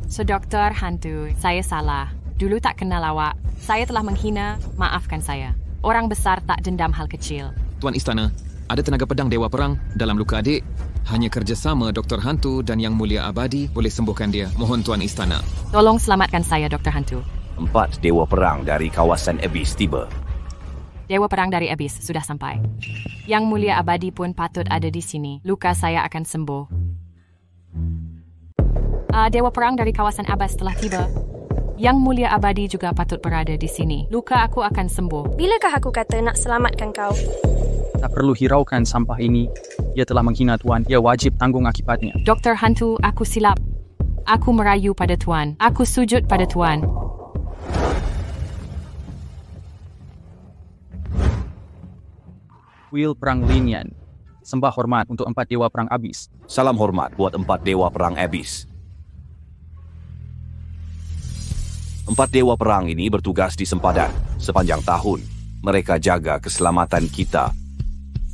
So, Doktor Hantu, saya salah. Dulu tak kenal awak. Saya telah menghina. Maafkan saya. Orang besar tak dendam hal kecil. Tuan Istana, ada tenaga pedang Dewa Perang dalam luka adik. Hanya kerjasama Doktor Hantu dan Yang Mulia Abadi boleh sembuhkan dia. Mohon Tuan Istana. Tolong selamatkan saya, Doktor Hantu. 4 Dewa Perang dari kawasan Abyss tiba. Dewa Perang dari Abyss sudah sampai. Yang Mulia Abadi pun patut ada di sini. Luka saya akan sembuh. Dewa Perang dari kawasan Abyss telah tiba. Yang Mulia Abadi juga patut berada di sini. Luka aku akan sembuh. Bilakah aku kata nak selamatkan kau? Tak perlu hiraukan sampah ini. Dia telah menghina Tuan. Dia wajib tanggung akibatnya. Doktor Hantu, aku silap. Aku merayu pada Tuan. Aku sujud pada Tuan. Kuil Perang Linian. Sembah hormat untuk 4 Dewa Perang Abyss. Salam hormat buat 4 Dewa Perang Abyss. 4 Dewa Perang ini bertugas di sempadan sepanjang tahun. Mereka jaga keselamatan kita.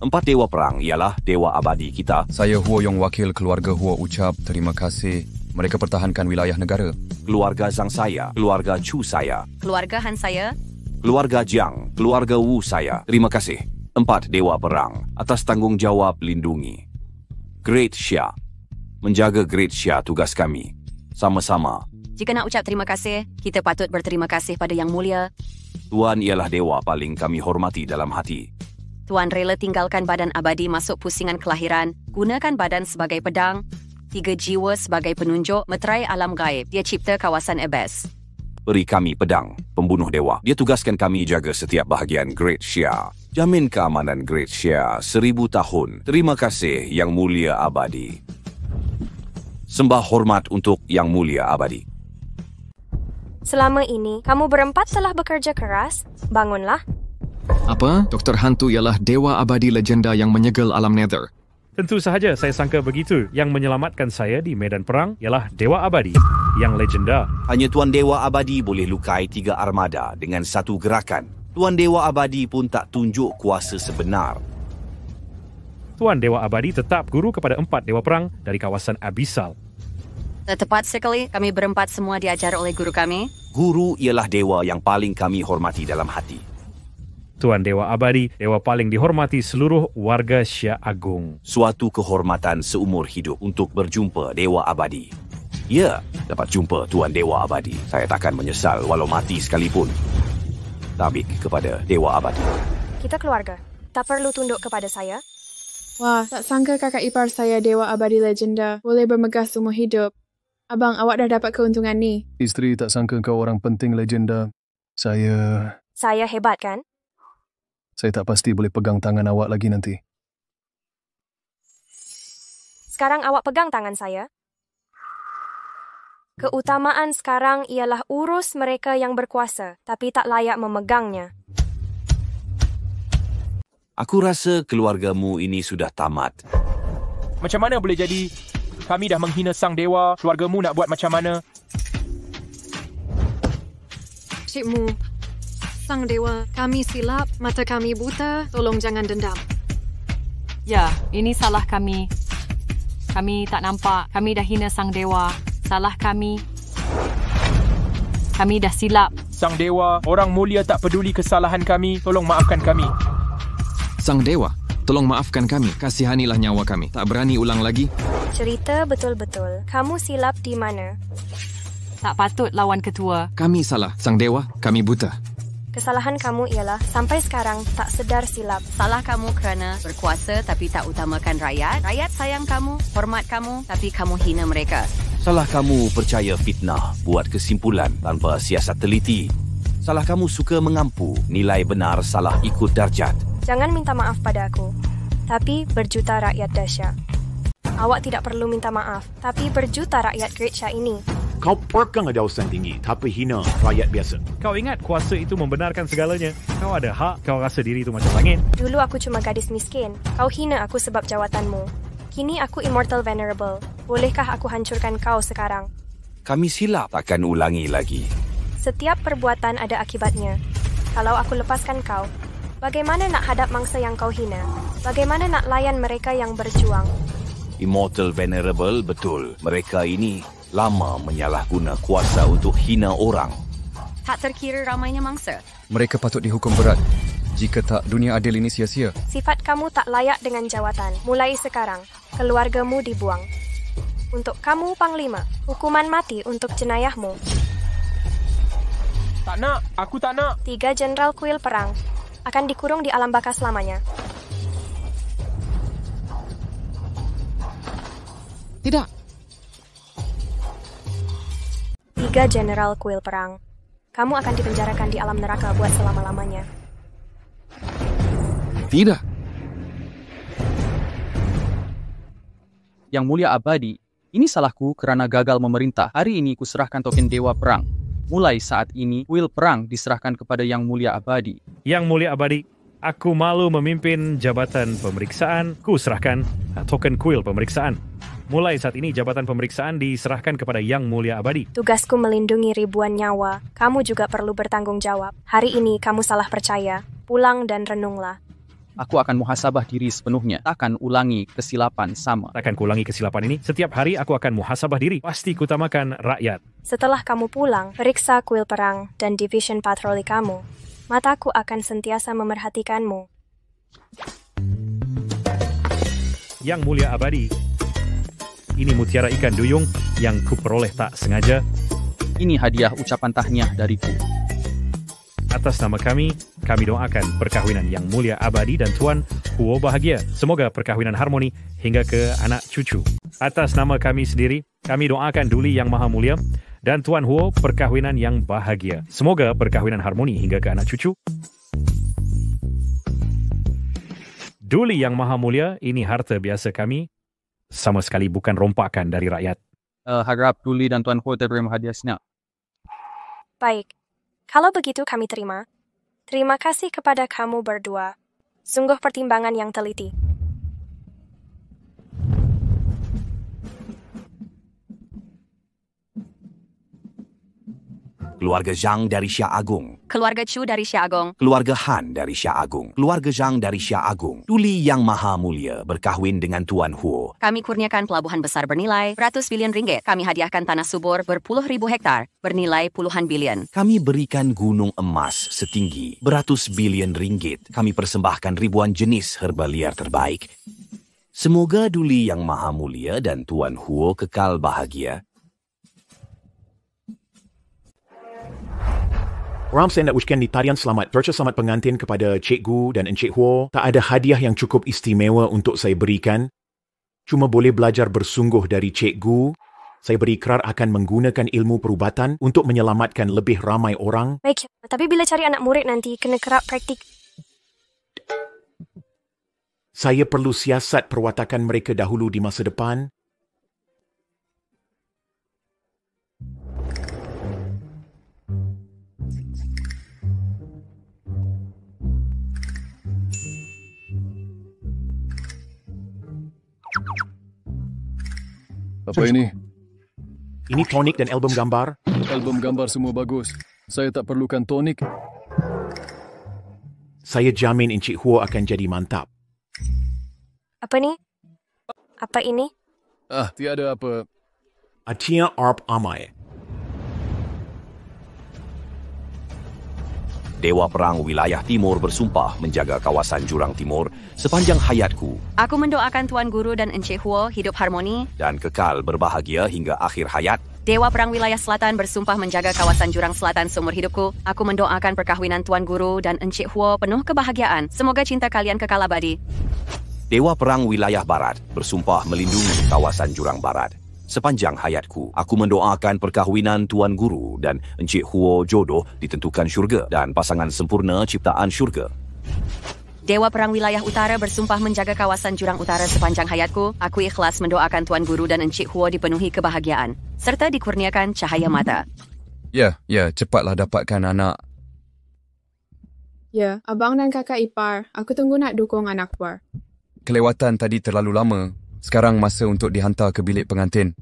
4 Dewa Perang ialah Dewa Abadi kita. Saya Huo Yong Wakil keluarga Huo ucap terima kasih. Mereka pertahankan wilayah negara. Keluarga Zhang saya, keluarga Chu saya, Keluarga Han saya, keluarga Jiang, keluarga Wu saya. Terima kasih. 4 Dewa Perang atas tanggungjawab lindungi Great Shah. Menjaga Great Shah tugas kami. Sama-sama. jika nak ucap terima kasih, kita patut berterima kasih pada Yang Mulia. Tuan ialah dewa paling kami hormati dalam hati. Tuan rela tinggalkan badan abadi masuk pusingan kelahiran, gunakan badan sebagai pedang, 3 jiwa sebagai penunjuk meterai alam gaib. Dia cipta kawasan Abyss. Beri kami pedang, pembunuh dewa. Dia tugaskan kami jaga setiap bahagian Great Shah. Jamin keamanan Great Shah 1000 tahun. Terima kasih Yang Mulia Abadi. Sembah hormat untuk Yang Mulia Abadi. Selama ini, kamu berempat telah bekerja keras. Bangunlah. Apa? Doktor Hantu ialah dewa abadi legenda yang menyegel alam Nether. Tentu sahaja saya sangka begitu. Yang menyelamatkan saya di medan perang ialah Dewa Abadi, yang legenda. Hanya Tuan Dewa Abadi boleh lukai 3 armada dengan satu gerakan. Tuan Dewa Abadi pun tak tunjuk kuasa sebenar. Tuan Dewa Abadi tetap guru kepada 4 Dewa Perang dari kawasan Abyssal. Tepat sekali, kami berempat semua diajar oleh guru kami. Guru ialah dewa yang paling kami hormati dalam hati. Tuan Dewa Abadi, dewa paling dihormati seluruh warga Syah Agung. Suatu kehormatan seumur hidup untuk berjumpa Dewa Abadi. Ya, dapat jumpa Tuan Dewa Abadi. Saya takkan menyesal walau mati sekalipun. Tabik kepada Dewa Abadi. Kita keluarga. Tak perlu tunduk kepada saya. Wah, tak sangka kakak ipar saya Dewa Abadi Legenda boleh bermegah seumur hidup. Abang, awak dah dapat keuntungan ni. Isteri tak sangka kau orang penting legenda. Saya Hebat kan? tak pasti boleh pegang tangan awak lagi nanti. Sekarang awak pegang tangan saya. Keutamaan sekarang ialah urus mereka yang berkuasa, tapi tak layak memegangnya. Aku rasa keluargamu ini sudah tamat. Macam mana boleh jadi? Kami dah menghina sang dewa. Keluargamu nak buat macam mana? Cikmu, sang dewa, kami silap, mata kami buta, tolong jangan dendam. Ya, ini salah kami. Kami tak nampak, kami dah hina sang dewa. Salah kami. Kami dah silap. Sang dewa, orang mulia tak peduli kesalahan kami. Tolong maafkan kami. Sang Dewa, tolong maafkan kami. Kasihanilah nyawa kami. Tak berani ulang lagi. Cerita betul-betul. Kamu silap di mana? Tak patut lawan ketua. Kami salah. Sang Dewa, kami buta. Kesalahan kamu ialah sampai sekarang tak sedar silap. Salah kamu kerana berkuasa tapi tak utamakan rakyat. Rakyat sayang kamu, hormat kamu, tapi kamu hina mereka. Salah kamu percaya fitnah, buat kesimpulan tanpa siasat teliti. Salah kamu suka mengampu, nilai benar salah ikut darjat. Jangan minta maaf pada aku, tapi berjuta rakyat dahsyat. Awak tidak perlu minta maaf, tapi berjuta rakyat Great Shah ini. Kau pegang jawatan tinggi, tapi hina rakyat biasa. Kau ingat kuasa itu membenarkan segalanya. Kau ada hak, kau rasa diri itu macam langit. Dulu aku cuma gadis miskin. Kau hina aku sebab jawatanmu. Kini aku immortal venerable. Bolehkah aku hancurkan kau sekarang? Kami silap, takkan ulangi lagi. Setiap perbuatan ada akibatnya. Kalau aku lepaskan kau, bagaimana nak hadap mangsa yang kau hina? Bagaimana nak layan mereka yang berjuang? Immortal Venerable, betul. Mereka ini lama menyalahguna kuasa untuk hina orang. Tak terkira ramainya mangsa. Mereka patut dihukum berat. Jika tak, dunia adil ini sia-sia. Sifat kamu tak layak dengan jawatan. Mulai sekarang, keluargamu dibuang. Untuk kamu, Panglima, hukuman mati untuk jenayahmu. Tak nak, aku tak nak. 3 Jenderal Kuil Perang akan dikurung di alam baka selamanya. Tidak. 3 Jenderal Kuil Perang. Kamu akan dipenjarakan di alam neraka buat selama-lamanya. Tidak. Yang Mulia Abadi, ini salahku kerana gagal memerintah. Hari ini kuserahkan token Dewa Perang. Mulai saat ini, kuil perang diserahkan kepada Yang Mulia Abadi. Yang Mulia Abadi, aku malu memimpin jabatan pemeriksaan. Ku serahkan token kuil pemeriksaan. Mulai saat ini, jabatan pemeriksaan diserahkan kepada Yang Mulia Abadi. Tugasku melindungi ribuan nyawa. Kamu juga perlu bertanggung jawab. Hari ini kamu salah percaya. Pulang dan renunglah. Aku akan muhasabah diri sepenuhnya. Takkan ulangi kesilapan sama. Takkan kuulangi kesilapan ini. Setiap hari aku akan muhasabah diri. Pasti kutamakan rakyat. Setelah kamu pulang, periksa kuil perang dan division patroli kamu. Mataku akan sentiasa memerhatikanmu. Yang Mulia Abadi, ini mutiara ikan duyung yang kuperoleh tak sengaja. Ini hadiah ucapan tahniah dariku. Atas nama kami doakan perkahwinan Yang Mulia Abadi dan Tuan Huo bahagia. Semoga perkahwinan harmoni hingga ke anak cucu. Atas nama kami sendiri, kami doakan Duli Yang Maha Mulia dan Tuan Huo perkahwinan yang bahagia. Semoga perkahwinan harmoni hingga ke anak cucu. Duli Yang Maha Mulia, ini harta biasa kami. Sama sekali bukan rompakan dari rakyat. Harap Duli dan Tuan Huo terima hadiahnya. Baik. Kalau begitu kami terima. Terima kasih kepada kamu berdua. Sungguh pertimbangan yang teliti. Keluarga Zhang dari Shah Agung. Keluarga Chu dari Shah Agung. Keluarga Han dari Shah Agung. Keluarga Zhang dari Shah Agung. Duli Yang Maha Mulia berkahwin dengan Tuan Huo. Kami kurniakan pelabuhan besar bernilai beratus bilion ringgit. Kami hadiahkan tanah subur berpuluh ribu hektar bernilai puluhan bilion. Kami berikan gunung emas setinggi beratus bilion ringgit. Kami persembahkan ribuan jenis herba liar terbaik. Semoga Duli Yang Maha Mulia dan Tuan Huo kekal bahagia. Ram saya nak ucapkan di tarian selamat terca selamat pengantin kepada Cikgu dan Encik Huo. Tak ada hadiah yang cukup istimewa untuk saya berikan. Cuma boleh belajar bersungguh dari Cikgu. Saya berikrar akan menggunakan ilmu perubatan untuk menyelamatkan lebih ramai orang. Baik, tapi bila cari anak murid nanti, kena kerap praktik. Saya perlu siasat perwatakan mereka dahulu di masa depan. Apa ini? Ini tonik dan album gambar. Album gambar semua bagus. Saya tak perlukan tonik. Saya jamin Encik Huo akan jadi mantap. Apa ni? Apa ini? Tiada apa. Atia Arp Amai. Dewa Perang Wilayah Timur bersumpah menjaga kawasan Jurang Timur sepanjang hayatku. Aku mendoakan Tuan Guru dan Encik Huo hidup harmoni Dan kekal berbahagia hingga akhir hayat. Dewa Perang Wilayah Selatan bersumpah menjaga kawasan Jurang Selatan seumur hidupku. Aku mendoakan perkahwinan Tuan Guru dan Encik Huo penuh kebahagiaan. Semoga cinta kalian kekal abadi. Dewa Perang Wilayah Barat bersumpah melindungi kawasan Jurang Barat. Sepanjang hayatku, aku mendoakan perkahwinan Tuan Guru dan Encik Huo jodoh ditentukan syurga dan pasangan sempurna ciptaan syurga. Dewa Perang Wilayah Utara bersumpah menjaga kawasan Jurang Utara sepanjang hayatku. Aku ikhlas mendoakan Tuan Guru dan Encik Huo dipenuhi kebahagiaan serta dikurniakan cahaya mata. Ya, cepatlah dapatkan anak. Ya, abang dan kakak ipar. Aku tunggu nak dukung anak par. Kelewatan tadi terlalu lama. Sekarang masa untuk dihantar ke bilik pengantin.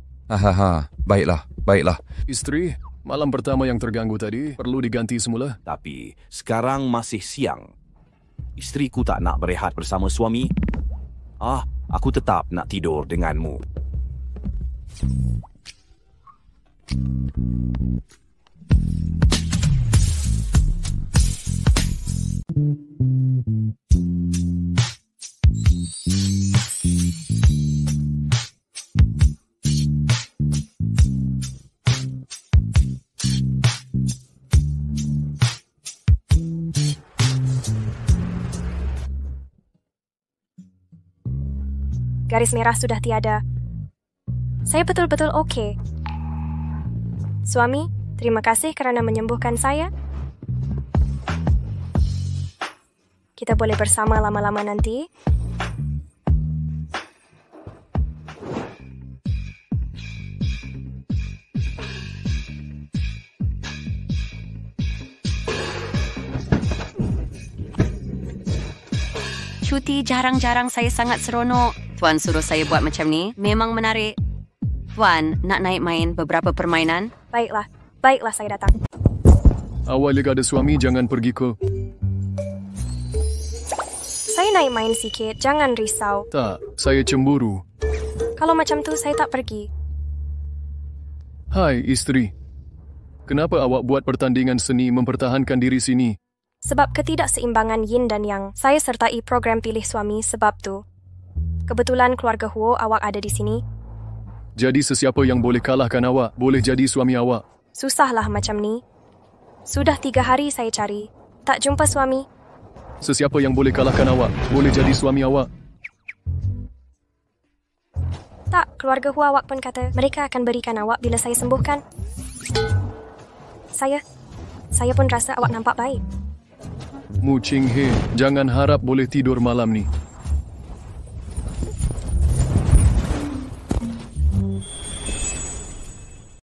Baiklah. Isteri, malam pertama yang terganggu tadi perlu diganti semula. Tapi sekarang masih siang. Isteriku tak nak berehat bersama suami. Aku tetap nak tidur denganmu. Garis merah sudah tiada. Saya betul-betul okey. Suami, terima kasih kerana menyembuhkan saya. Kita boleh bersama lama-lama nanti. Cuti jarang-jarang saya sangat seronok. Tuan suruh saya buat macam ni, memang menarik. Tuan, nak naik main beberapa permainan? Baiklah saya datang. Awal lagi ada suami, jangan pergi ke... Saya naik main sikit, jangan risau. Tak, saya cemburu. Kalau macam tu, saya tak pergi. Hai, isteri. Kenapa awak buat pertandingan seni mempertahankan diri sini? Sebab ketidakseimbangan yin dan yang. Saya sertai program pilih suami sebab tu. Kebetulan keluarga Huo awak ada di sini. Jadi sesiapa yang boleh kalahkan awak, boleh jadi suami awak. Susahlah macam ni. Sudah 3 hari saya cari. Tak jumpa suami. Sesiapa yang boleh kalahkan awak, boleh jadi suami awak. Tak, keluarga Huo awak pun kata mereka akan berikan awak bila saya sembuhkan. Saya pun rasa awak nampak baik. Mu Ching He, jangan harap boleh tidur malam ni.